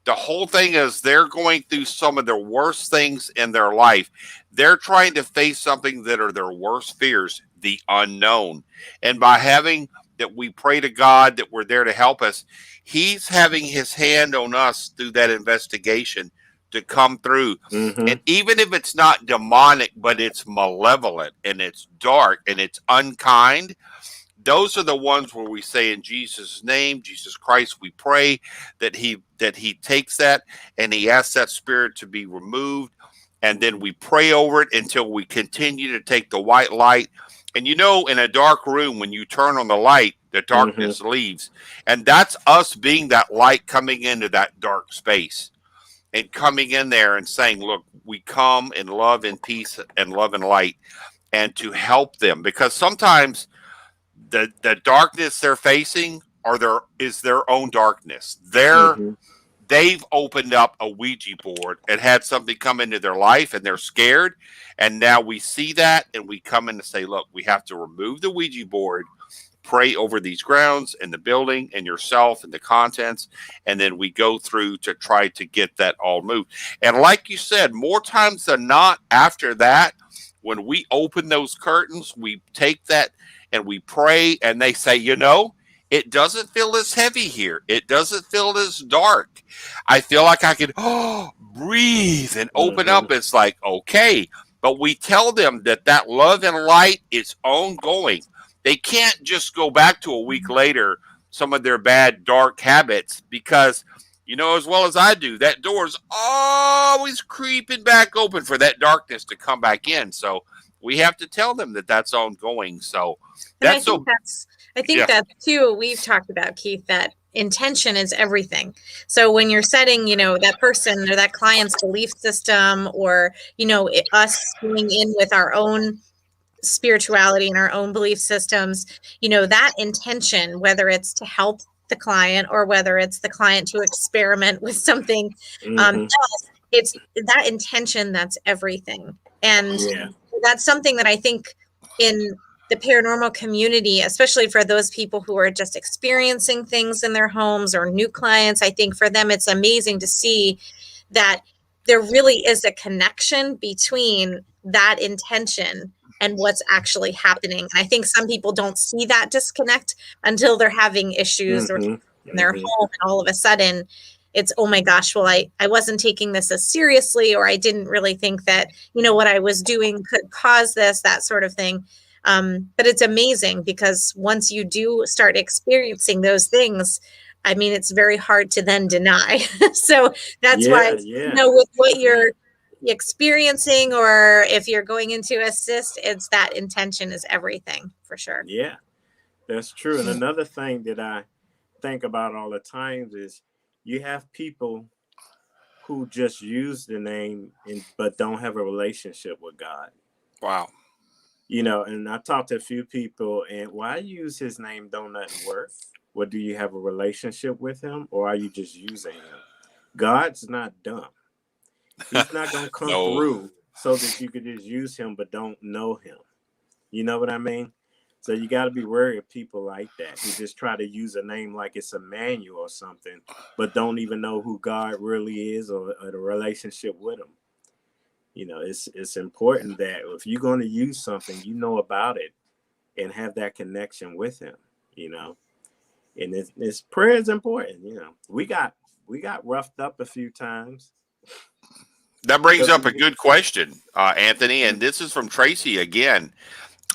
The whole thing is they're going through some of their worst things in their life. They're trying to face something that are their worst fears, the unknown. And by having that we pray to God that we're there to help us, He's having His hand on us through that investigation to come through. Mm-hmm. And even if it's not demonic, but it's malevolent and it's dark and it's unkind, those are the ones where we say in Jesus' name, Jesus Christ, we pray that he takes that and he asks that spirit to be removed. And then we pray over it until we continue to take the white light. And in a dark room, when you turn on the light, the Mm-hmm. darkness leaves. And that's us being that light coming into that dark space and coming in there and saying, look, we come in love and peace and love and light and to help them, because sometimes the darkness they're facing is their own darkness. Mm-hmm. They've opened up a Ouija board and had something come into their life and they're scared. And now we see that and we come in to say, look, we have to remove the Ouija board, pray over these grounds and the building and yourself and the contents, and then we go through to try to get that all moved. And like you said, more times than not, after that, when we open those curtains, we take that and we pray, and they say, it doesn't feel as heavy here. It doesn't feel as dark. I feel like I can breathe and open Mm-hmm. up. It's like, okay. But we tell them that love and light is ongoing. They can't just go back to a week later some of their bad dark habits, because you know as well as I do, that door's always creeping back open for that darkness to come back in. So we have to tell them that that's ongoing. So And that's so, I think yeah. that too, we've talked about, Keith, that intention is everything. So when you're setting, that person or that client's belief system, or, us going in with our own spirituality and our own belief systems, that intention, whether it's to help the client or whether it's the client to experiment with something else, it's that intention that's everything. And that's something that I think in the paranormal community, especially for those people who are just experiencing things in their homes or new clients, I think for them it's amazing to see that there really is a connection between that intention and what's actually happening. And I think some people don't see that disconnect until they're having issues or in their home, and all of a sudden it's, oh my gosh, well, I wasn't taking this as seriously, or I didn't really think that, what I was doing could cause this, that sort of thing. But it's amazing because once you do start experiencing those things, I mean, it's very hard to then deny. So that's why, with what you're experiencing, or if you're going into assist, it's that intention is everything for sure. Yeah, that's true. And another thing that I think about all the times is you have people who just use the name but don't have a relationship with God. Wow. And I talked to a few people, and why use his name don't nothing work? Well, do you have a relationship with him, or are you just using him? God's not dumb. He's not going to come through so that you could just use him but don't know him. You know what I mean? So you got to be wary of people like that who just try to use a name like it's a manual or something, but don't even know who God really is, or the relationship with him. It's important that if you're going to use something, you know about it and have that connection with him, and it's prayer is important. We got roughed up a few times. That brings up a good question, Anthony, and this is from Tracy again.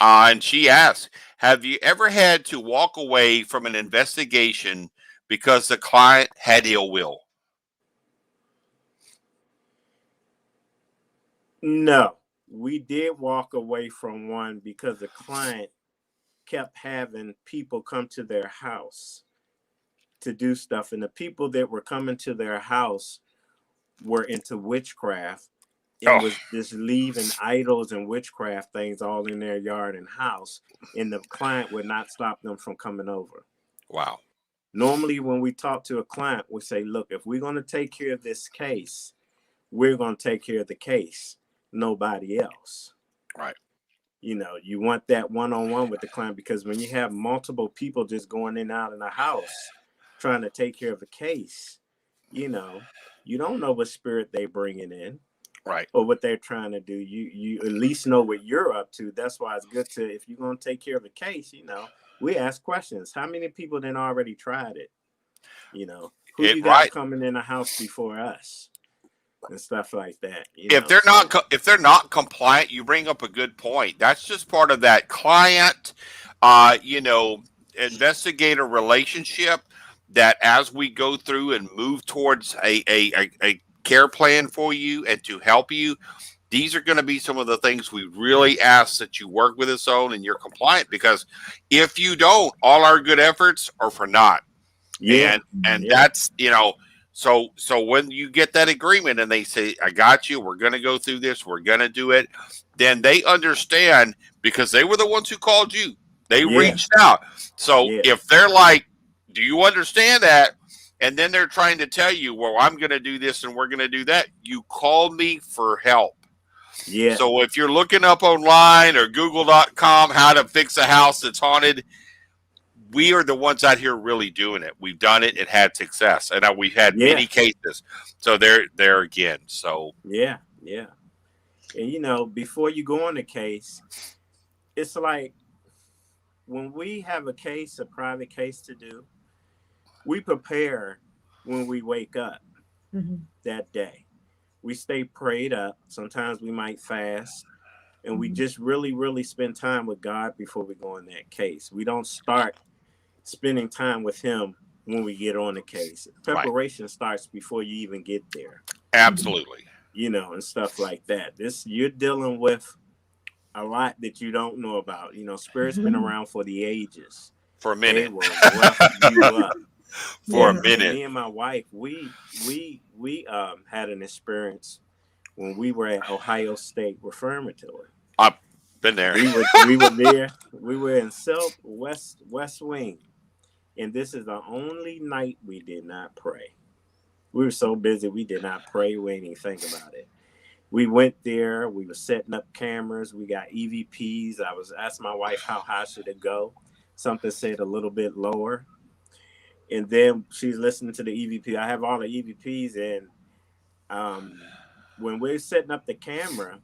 And she asks, have you ever had to walk away from an investigation because the client had ill will? No, we did walk away from one because the client kept having people come to their house to do stuff. And the people that were coming to their house were into witchcraft and was just leaving idols and witchcraft things all in their yard and house. And the client would not stop them from coming over. Wow. Normally, when we talk to a client, we say, look, if we're going to take care of this case, we're going to take care of the case, nobody else. Right. You want that one-on-one with the client, because when you have multiple people just going in and out of the house trying to take care of a case, you don't know what spirit they bringing in. Right. Or what they're trying to do. You at least know what you're up to. That's why it's good to, if you're going to take care of a case, we ask questions. How many people then already tried it? Who you got coming in the house before us and stuff like that. If they're not compliant, you bring up a good point. That's just part of that client, investigator relationship, that as we go through and move towards a care plan for you and to help you, these are going to be some of the things we really ask that you work with us on and you're compliant, because if you don't, all our good efforts are for naught. And that's, so when you get that agreement and they say, I got you, we're going to go through this, we're going to do it, then they understand, because they were the ones who called you. They reached out. So if they're like, do you understand that? And then they're trying to tell you, well, I'm going to do this and we're going to do that. You called me for help. Yeah. So if you're looking up online or google.com how to fix a house that's haunted, we are the ones out here really doing it. We've done it and had success. And we've had many cases. So there again. So yeah. And before you go on the case, it's like when we have a private case to do, we prepare when we wake up that day. We stay prayed up. Sometimes we might fast, and we just really, really spend time with God before we go in that case. We don't start spending time with him when we get on the case. Right. Preparation starts before you even get there, Absolutely. you know, and stuff like that. You're dealing with a lot that you don't know about. You know, spirit's been around for the ages. For a They minute. will rough you up. For a And minute. me and my wife, we had an experience when we were at Ohio State Reformatory. I've been there. We were there. We were in West Wing, and this is the only night we did not pray. We were so busy, we did not pray. We didn't even think about it. We went there. We were setting up cameras. We got EVPs. I was asking my wife how high should it go. Something said a little bit lower. And then she's listening to the EVP. I have all the EVPs, and when we're setting up the camera,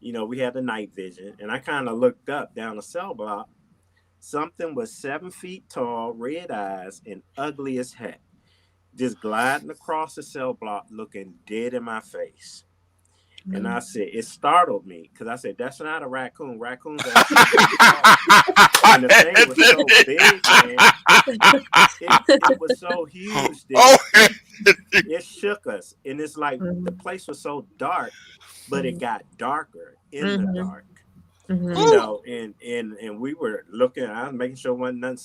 you know, we had the night vision, and I kind of looked up down the cell block. Something was 7 feet tall, red eyes, and ugly as heck, just gliding across the cell block, looking dead in my face. And I said, it startled me because I said, that's not a raccoon. Raccoons are and the thing was so big, man. It was so huge that it shook us. And it's like the place was so dark, but it got darker in the dark. You know, and we were looking, I was making sure wasn't nothing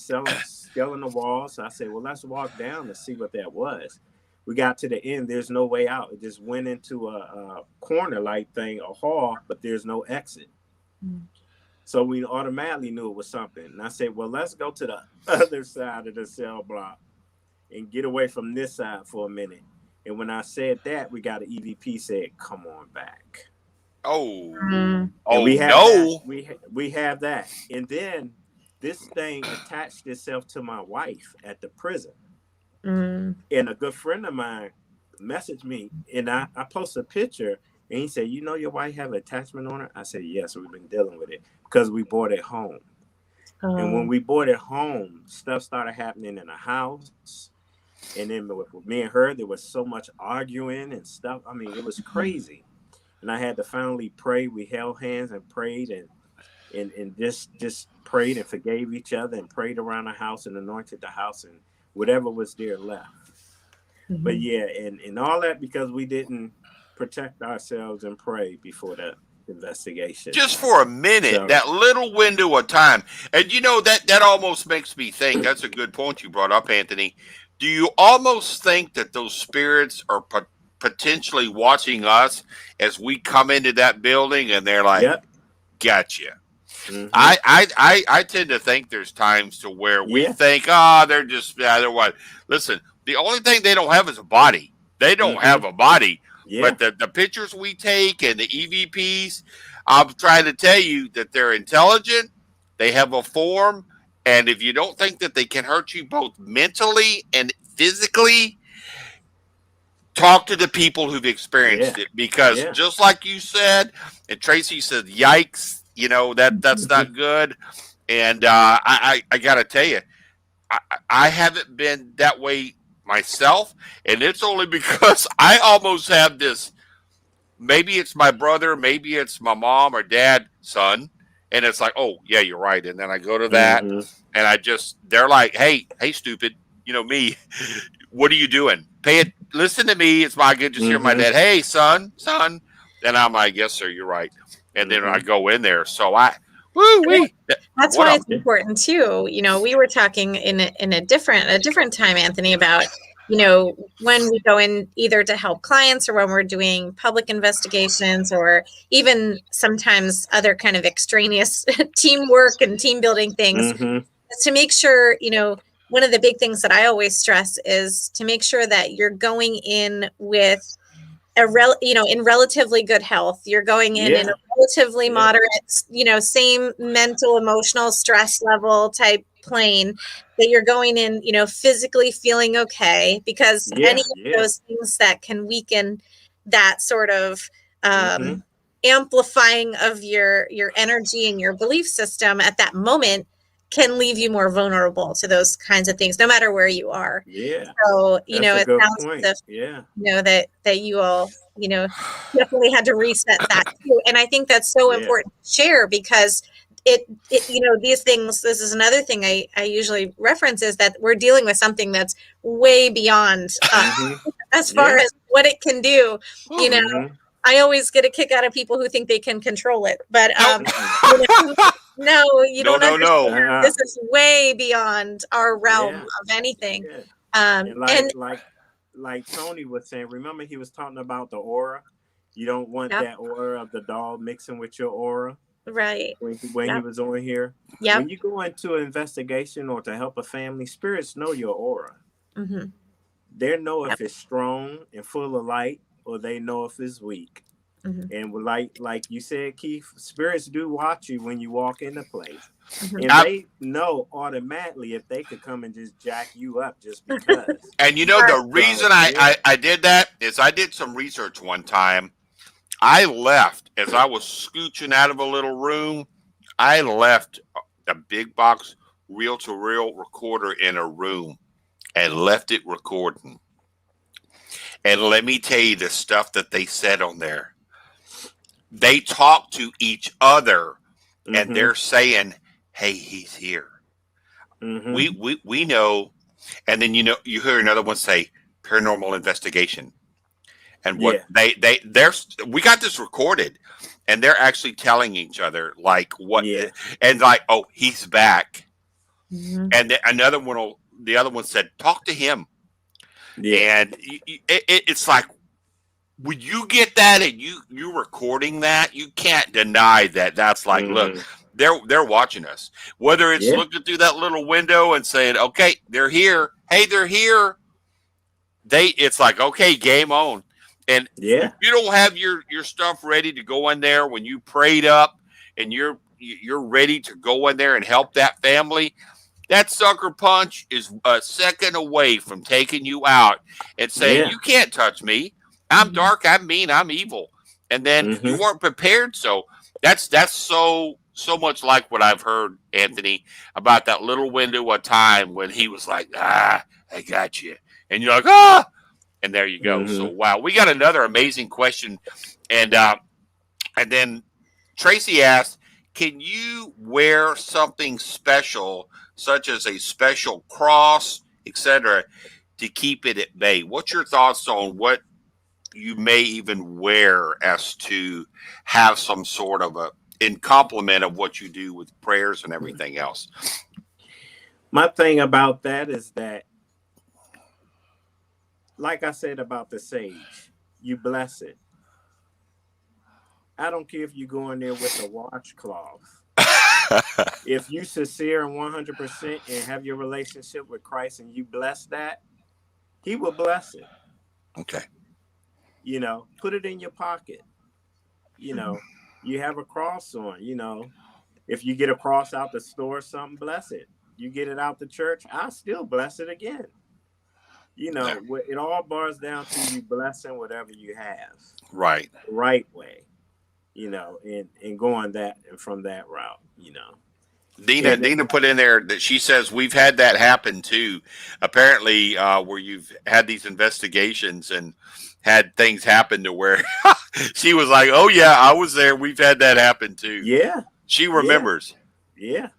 scaling the walls. So I said, well, let's walk down and see what that was. We got to the end. There's no way out. It just went into a corner-like thing, a hall, but there's no exit. So we automatically knew it was something. And I said, well, let's go to the other side of the cell block and get away from this side for a minute. And when I said that, we got an EVP said, come on back. Oh, we have no. That. We have that. And then this thing attached itself to my wife at the prison. And a good friend of mine messaged me, and I posted a picture, and he said, you know your wife have an attachment on her? I said, yes, we've been dealing with it because we bought it home. And when we bought it home, stuff started happening in the house. And then with me and her, there was so much arguing and stuff. I mean, it was crazy. And I had to finally pray. We held hands and prayed and just prayed and forgave each other and prayed around the house and anointed the house and whatever was there left. But yeah, and all that because we didn't protect ourselves and pray before the investigation. Just for a minute, that little window of time. And you know, that almost makes me think, that's a good point you brought up, Anthony. Do you almost think that those spirits are potentially watching us as we come into that building and they're like, gotcha. I tend to think there's times to where we think, they're just, they're what? Listen, the only thing they don't have is a body. They don't have a body. But the pictures we take and the EVPs, I'm trying to tell you that they're intelligent. They have a form. And if you don't think that they can hurt you both mentally and physically, talk to the people who've experienced it. Because just like you said, and Tracy said, yikes, you know, that's not good. And I got to tell you, I haven't been that way myself. And it's only because I almost have this, maybe it's my brother, maybe it's my mom or dad, son. And it's like, oh, yeah, you're right. And then I go to that and they're like, hey, stupid, you know me, what are you doing? Listen to me. It's my good just hear my dad, hey, son. And I'm like, yes, sir, you're right. And then I go in there. So that's why it's important too. You know, we were talking in a different time, Anthony, about, you know, when we go in either to help clients or when we're doing public investigations or even sometimes other kind of extraneous teamwork and team building things, to make sure, you know, one of the big things that I always stress is to make sure that you're going in with in relatively good health. You're going in a relatively moderate, you know, same mental, emotional stress level type plane, that you're going in, you know, physically feeling okay, because any of those things that can weaken that sort of amplifying of your energy and your belief system at that moment can leave you more vulnerable to those kinds of things, no matter where you are. So, you know, it sounds as if, you know, that you all, you know, definitely had to reset that too. And I think that's so important to share, because these things, this is another thing I usually reference, is that we're dealing with something that's way beyond as far as what it can do. I always get a kick out of people who think they can control it, but no, you don't understand. This is way beyond our realm of anything. And like Tony was saying, remember he was talking about the aura. You don't want that aura of the doll mixing with your aura. Right. When he was on here. Yeah. When you go into an investigation or to help a family, spirits know your aura. Mm-hmm. They know if it's strong and full of light, or they know if it's weak. Mm-hmm. And like you said, Keith, spirits do watch you when you walk into place. Mm-hmm. And they know automatically if they could come and just jack you up just because. And the reason I did that is I did some research one time. I left as I was scooching out of a little room. I left a big box reel-to-reel recorder in a room and left it recording. And let me tell you the stuff that they said on there. They talk to each other, and they're saying, "Hey, he's here." Mm-hmm. We know, and then you hear another one say, "Paranormal investigation." And what we got this recorded, and they're actually telling each other like what, and like, "Oh, he's back," and then the other one said, "Talk to him," and it's like, when you get that and you recording that, you can't deny that. That's like, look, they're watching us. Whether it's looking through that little window and saying, "Okay, they're here. Hey, they're here." It's like, okay, game on. And if you don't have your stuff ready to go in there when you prayed up and you're ready to go in there and help that family, that sucker punch is a second away from taking you out and saying, "You can't touch me. I'm dark. I'm mean. I'm evil." And then you weren't prepared. So that's so much like what I've heard, Anthony, about that little window of time when he was like, "I got you," and you're like, "Ah." And there you go. So, wow, we got another amazing question. And then Tracy asked, can you wear something special, such as a special cross, etc., to keep it at bay? What's your thoughts on what you may even wear as to have some sort of in complement of what you do with prayers and everything else? My thing about that is that, like I said about the sage, you bless it. I don't care if you go in there with a washcloth. If you sincere and 100% and have your relationship with Christ and you bless that, he will bless it. Okay. Put it in your pocket. You have a cross on, if you get a cross out the store or something, bless it. You get it out the church, I'll still bless it again. It all boils down to you blessing whatever you have. Right. The right way, and going that and from that route, Deena put in there that she says we've had that happen too. Apparently, where you've had these investigations and had things happen to where she was like, "Oh yeah, I was there. We've had that happen too." Yeah. She remembers. Yeah.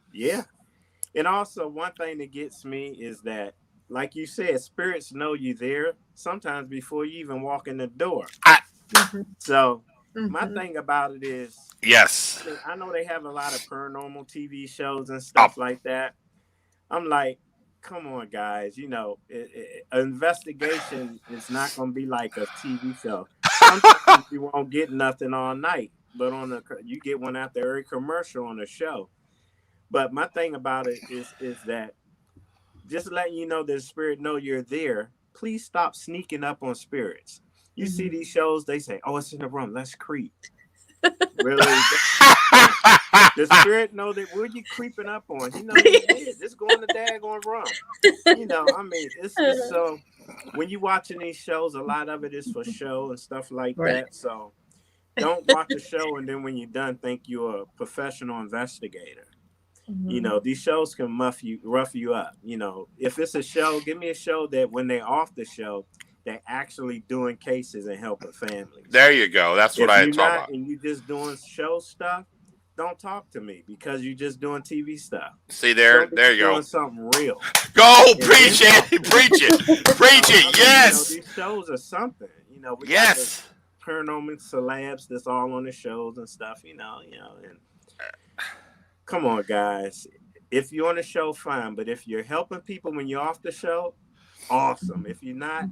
And also one thing that gets me is that, like you said, spirits know you there sometimes before you even walk in the door. So my thing about it is, I know they have a lot of paranormal TV shows and stuff like that. I'm like, come on, guys. An investigation is not going to be like a TV show. Sometimes you won't get nothing all night, but you get one after every commercial on the show. But my thing about it is that, just letting you know that the spirit know you're there, please stop sneaking up on spirits. You see these shows, they say, "Oh, it's in the room, let's creep." Really? The spirit know that where you creeping up on. He knows it's going to daggone rum. It's just so, when you watching these shows, a lot of it is for show and stuff like that. So don't watch a show and then when you're done think you're a professional investigator. These shows can rough you up. If it's a show, give me a show that when they're off the show, they're actually doing cases and helping families. There you go. That's what I talk about. And you just doing show stuff, don't talk to me because you're just doing TV stuff. See Show me there you doing go. something real. Go And preach then it, preach it, preach I it. mean, Yes, these shows are something. We got the yes. paranormal celebs that's all on the shows and stuff. And come on, guys. If you're on the show, fine. But if you're helping people when you're off the show, awesome. If you're not,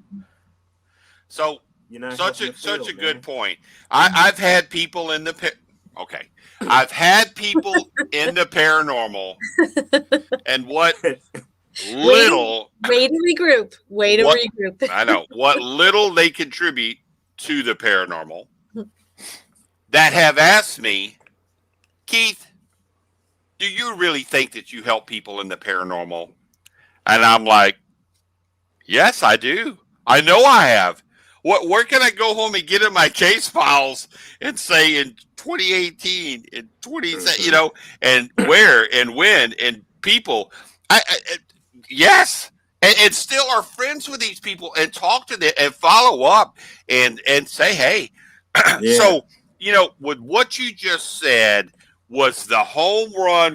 So you're not such helping a the such field, a good man. point. I've had people in the okay. I've had people in the paranormal, and what Way little way to regroup. Way to what regroup. I know what little they contribute to the paranormal that have asked me, Keith, do you really think that you help people in the paranormal? And I'm like, yes, I do. I know I have. Where can I go home and get in my case files and say in 2018, in 20, Mm-hmm. and where and when and people? I yes, and still are friends with these people and talk to them and follow up and say, hey, Yeah. so with what you just said was the home run,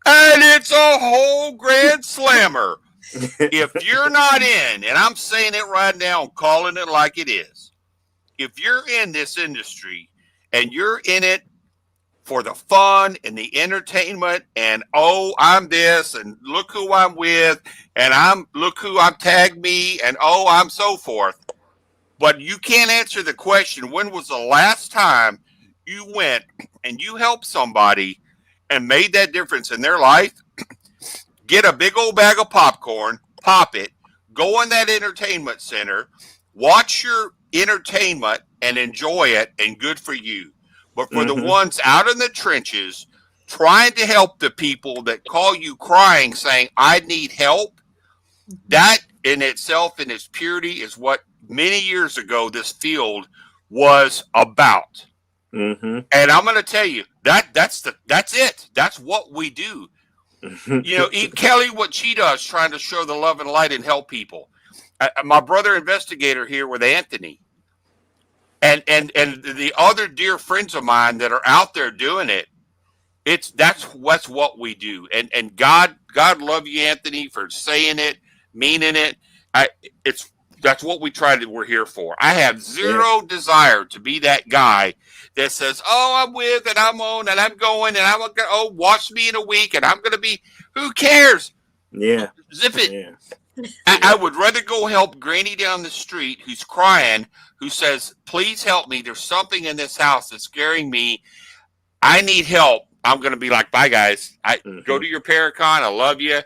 and it's a whole grand slammer. If you're not in, and I'm saying it right now, I'm calling it like it is. If you're in this industry and you're in it for the fun and the entertainment, and oh, I'm this, and look who I'm with, and look who I'm tagged me, and oh, I'm so forth. But you can't answer the question, when was the last time you went and you helped somebody and made that difference in their life? Get a big old bag of popcorn, pop it, go in that entertainment center, watch your entertainment and enjoy it, and good for you. But for the Mm-hmm. ones out in the trenches trying to help the people that call you crying saying, I need help, that in itself, in its purity, is what many years ago this field was about. Mm-hmm. And I'm going to tell you that's it. That's what we do. Kelly, what she does, trying to show the love and light and help people. My brother investigator here with Anthony, and the other dear friends of mine that are out there doing it. That's what we do. And God love you, Anthony, for saying it, meaning it. It's that's what we're here for. I have Yeah. zero desire to be that guy that says, "Oh, I'm with and I'm on and I'm going and I'm gonna watch me in a week and I'm gonna be." Who cares? Yeah. Zip it. Yeah. I would rather go help Granny down the street who's crying, who says, "Please help me. There's something in this house that's scaring me. I need help." I'm going to be like, "Bye, guys. I go Mm-hmm. to your Paracon. I love you.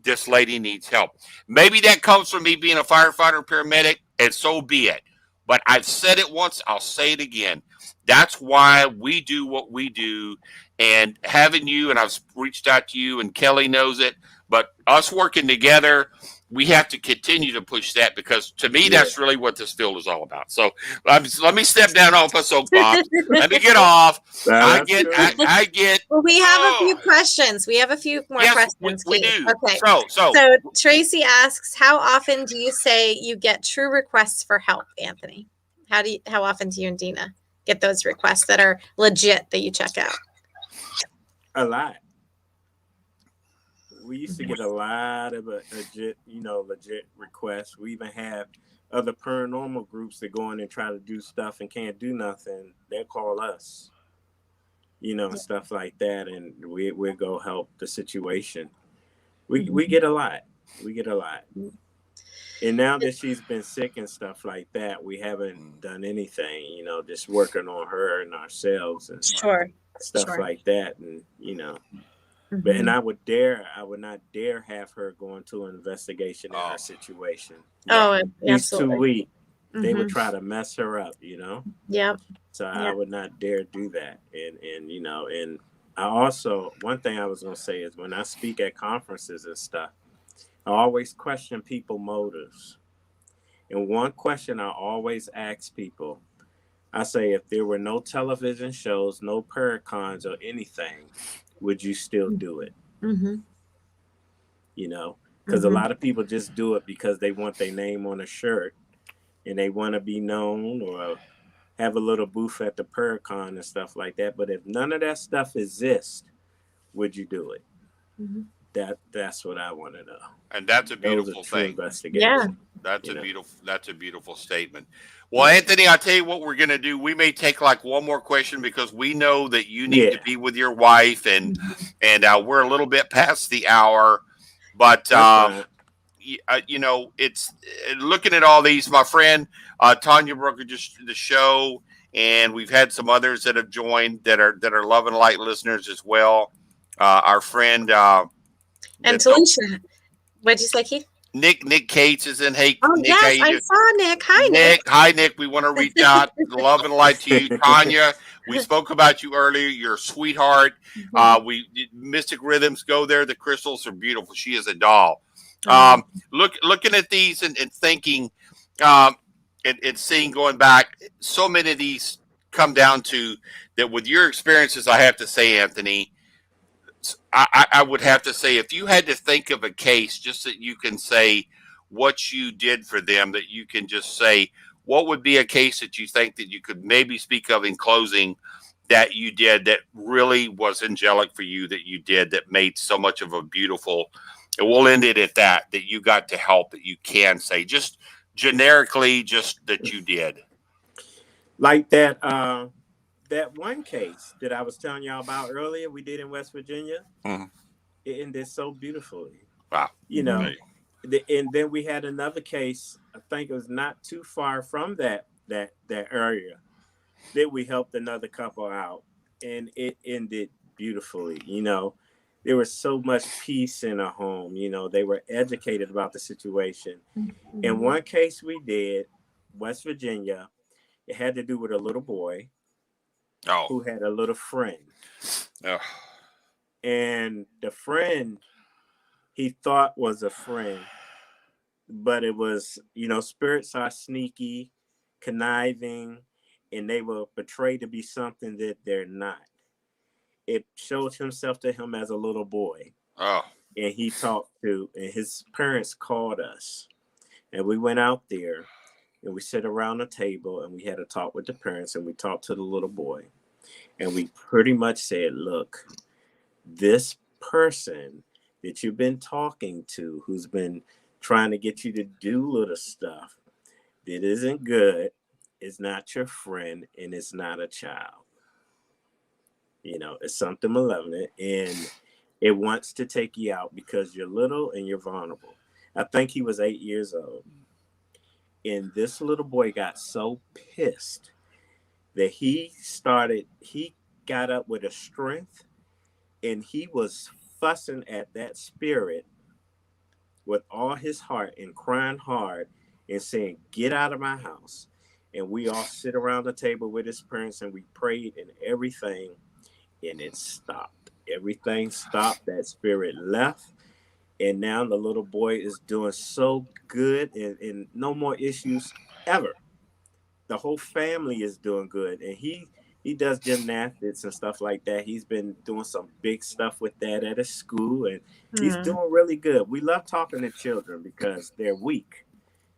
This lady needs help." Maybe that comes from me being a firefighter, paramedic, and so be it. But I've said it once. I'll say it again. That's why we do what we do. And having you, and I've reached out to you, and Kelly knows it, but us working together, we have to continue to push that, because to me, Yeah. that's really what this field is all about. So let me step down off a soapbox. Let me get off. I That's get, good. I get. Well, we have a few Oh, questions. We have a few more yes, questions, we Keith. do. Okay. So So Tracy asks, how often do you say you get true requests for help, Anthony? How often do you and Deena get those requests that are legit that you check out? A lot. We used to get a lot of legit requests. We even have other paranormal groups that go in and try to do stuff and can't do nothing. They'll call us, and stuff like that, and we'll go help the situation. We get a lot. We get a lot. And now that she's been sick and stuff like that, we haven't done anything, just working on her and ourselves and Sure. stuff Sure. like that. And, but and I would not dare have her go into an investigation in her situation. Oh, She's too absolutely. weak. They would Mhm. try to mess her up, Yep. So I Yeah. would not dare do that. And I also, one thing I was gonna say is, when I speak at conferences and stuff, I always question people's motives. And one question I always ask people, I say, if there were no television shows, no Paracons or anything, would you still do it? Mhm. Because a Mhm. lot of people just do it because they want their name on a shirt and they want to be known, or have a little booth at the Paracon and stuff like that. But if none of that stuff exists, would you do it? Mhm. That's what I want to know. And that's a Those are beautiful true thing. Yeah. investigations. That's You a know. beautiful statement. Well, Anthony, I'll tell you what we're going to do. We may take like one more question because we know that you need to Yeah, be with your wife, and we're a little bit past the hour. But that's fine. it's looking at all these. My friend Tanya Brooker just the show, and we've had some others that have joined that are Love and Light listeners as well. Our friend And the Talisha, what'd you say, Keith? Nick Cates is in. Hey, Oh, Nick, how yes, you I doing? saw Nick. Hi, Nick, hi Nick. We want to reach out, love and light to you, Tanya. We spoke about you earlier. You're a sweetheart. Nick. We Mystic Rhythms. Go there. The crystals are beautiful. She is a doll. Oh. Looking at these and thinking, um, and seeing going back, so many of these come down to that. With your experiences, I have to say, Anthony, I would have to say, if you had to think of a case, just that you can say what you did for them, that you can just say, what would be a case that you think that you could maybe speak of in closing that you did that really was angelic for you, that you did that made so much of a beautiful, and we'll end it at that you got to help, that you can say just generically, just that you did. Like that one case that I was telling y'all about earlier, we did in West Virginia. Mhm. It ended so beautifully. Wow. You know, Right. and then we had another case. I think it was not too far from that area that we helped another couple out, and it ended beautifully. You know, there was so much peace in a home. You know, they were educated about the situation. In one case we did, West Virginia, it had to do with a little boy Oh. who had a little friend. Oh. And the friend he thought was a friend, but it was, spirits are sneaky, conniving, and they will portray to be something that they're not. It showed himself to him as a little boy. Oh. And and his parents called us. And we went out there and we sat around a table and we had a talk with the parents and we talked to the little boy. And we pretty much said, look, this person that you've been talking to, who's been trying to get you to do little stuff that isn't good, is not your friend and it's not a child. It's something malevolent and it wants to take you out because you're little and you're vulnerable. I think he was 8 years old. And this little boy got so pissed that he got up with a strength and he was fussing at that spirit with all his heart and crying hard and saying, get out of my house. And we all sit around the table with his parents and we prayed and everything, and it stopped. Everything stopped. That spirit left. And now the little boy is doing so good and no more issues ever. The whole family is doing good. And he does gymnastics and stuff like that. He's been doing some big stuff with that at his school, and he's doing really good. We love talking to children because they're weak.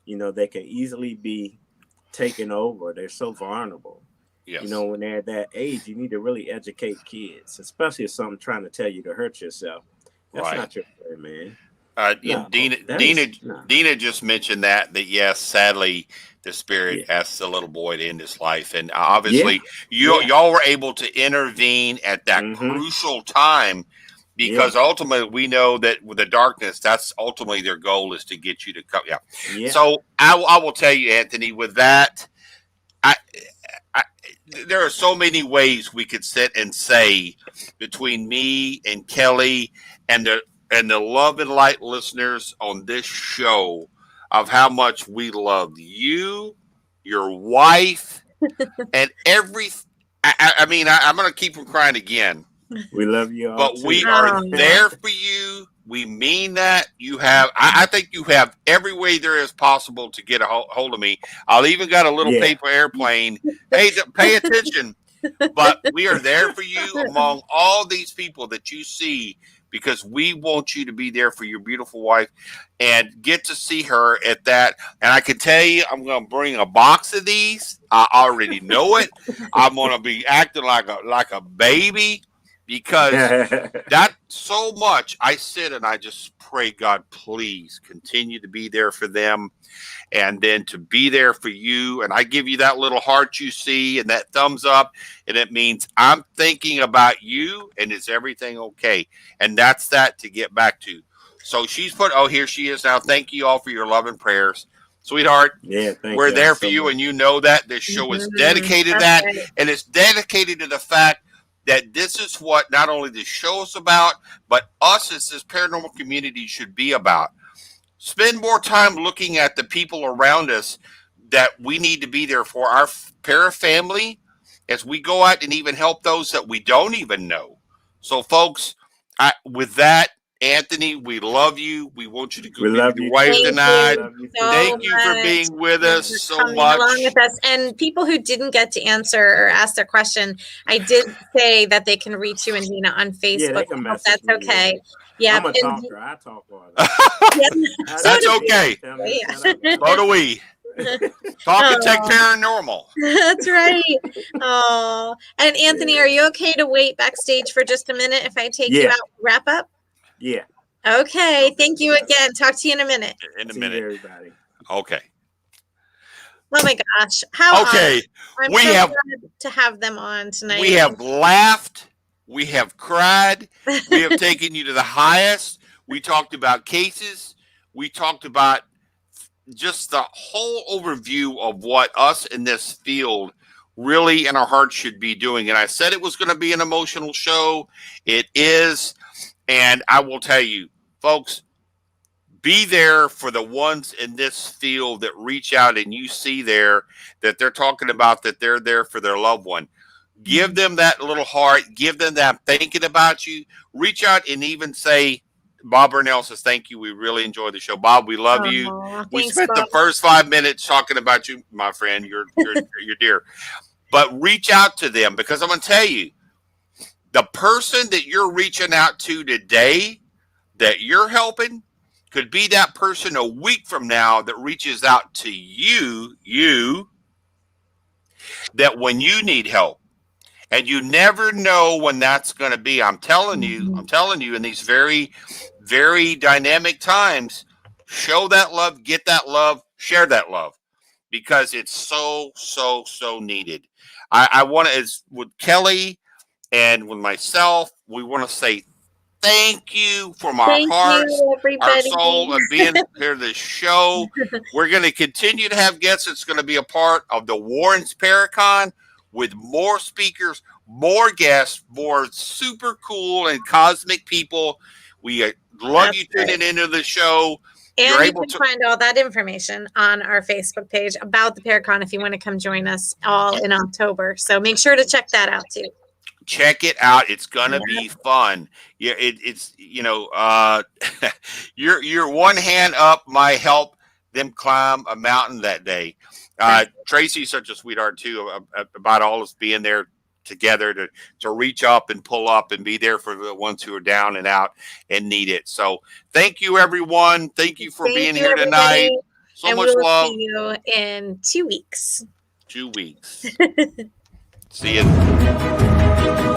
They can easily be taken over. They're so vulnerable. Yes. When they're at that age, you need to really educate kids, especially if something's trying to tell you to hurt yourself. That's not your friend, man. No, Deena just mentioned that yes, sadly, the spirit asked the little boy to end his life, and obviously, y'all were able to intervene at that crucial time, because ultimately we know that with the darkness, that's ultimately their goal, is to get you to come. Yeah. So I will tell you, Anthony, with that, I there are so many ways we could sit and say, between me and Kelly and the Love and Light listeners on this show, of how much we love you, your wife, and I mean, I'm going to keep from crying again. We love you all, but too. We are there for you. We mean that. You have, I think you have every way there is possible to get a hold of me. I'll even got a little paper airplane. Hey, pay attention. But we are there for you among all these people that you see because we want you to be there for your beautiful wife and get to see her at that. And I can tell you, I'm going to bring a box of these. I already know it. I'm going to be acting like a baby because that so much I sit and I just pray, God, please continue to be there for them. And then to be there for you. And I give you that little heart you see and that thumbs up. And it means I'm thinking about you and is everything okay? And that's that to get back to. So she's put, oh, here she is now. Thank you all for your love and prayers. Sweetheart, Yeah, we're there for you. And you know that this show is dedicated to that. Right. And it's dedicated to the fact that this is what not only the show is about, but us as this paranormal community should be about. Spend more time looking at the people around us that we need to be there for our para family as we go out and even help those that we don't even know. So, folks, with that, Anthony, we love you. We want you to go with your wife tonight. Thank you for being with us so much. Along with us. And people who didn't get to answer or ask their question, I did say that they can reach you and Deena on Facebook. Yeah, I hope that's okay. Yeah, I'm a talker. I talk all that. That's okay. So do we. Talk and Tech Paranormal. That's right. Oh, and Anthony, are you okay to wait backstage for just a minute if I take you out wrap up? Yeah. Okay. Thank you again. Talk to you in a minute. In a minute, everybody. Okay. Oh my gosh! How okay? I'm so glad to have them on tonight. We have laughed. We have cried. We have taken you to the highest. We talked about cases. We talked about just the whole overview of what us in this field really in our hearts should be doing. And I said it was going to be an emotional show. It is. And I will tell you, folks, be there for the ones in this field that reach out and you see there that they're talking about that they're there for their loved one. Give them that little heart. Give them that thinking about you. Reach out and even say, Bob Burnell says, thank you. We really enjoyed the show. Bob, we love you. We spent the first 5 minutes talking about you, my friend. You're dear. But reach out to them because I'm going to tell you, the person that you're reaching out to today that you're helping could be that person a week from now that reaches out to you, that when you need help. And you never know when that's going to be. I'm telling you, in these very, very dynamic times, show that love, get that love, share that love, because it's so, so, so needed. I want to, as with Kelly and with myself, we want to say thank you from our hearts, our soul, and being here to this show. We're going to continue to have guests. It's going to be a part of the Warren's Paracon, with more speakers, more guests, more super cool and cosmic people. We love you tuning into the show. And you can find all that information on our Facebook page about the Paracon if you want to come join us all in October. So make sure to check that out too. Check it out. It's gonna be fun. Yeah, it's your one hand up might help them climb a mountain that day. Tracy's such a sweetheart too about all of us being there together to reach up and pull up and be there for the ones who are down and out and need it. So thank you, everyone. Thank you for being here tonight. So much love. See you in 2 weeks. 2 weeks. See you.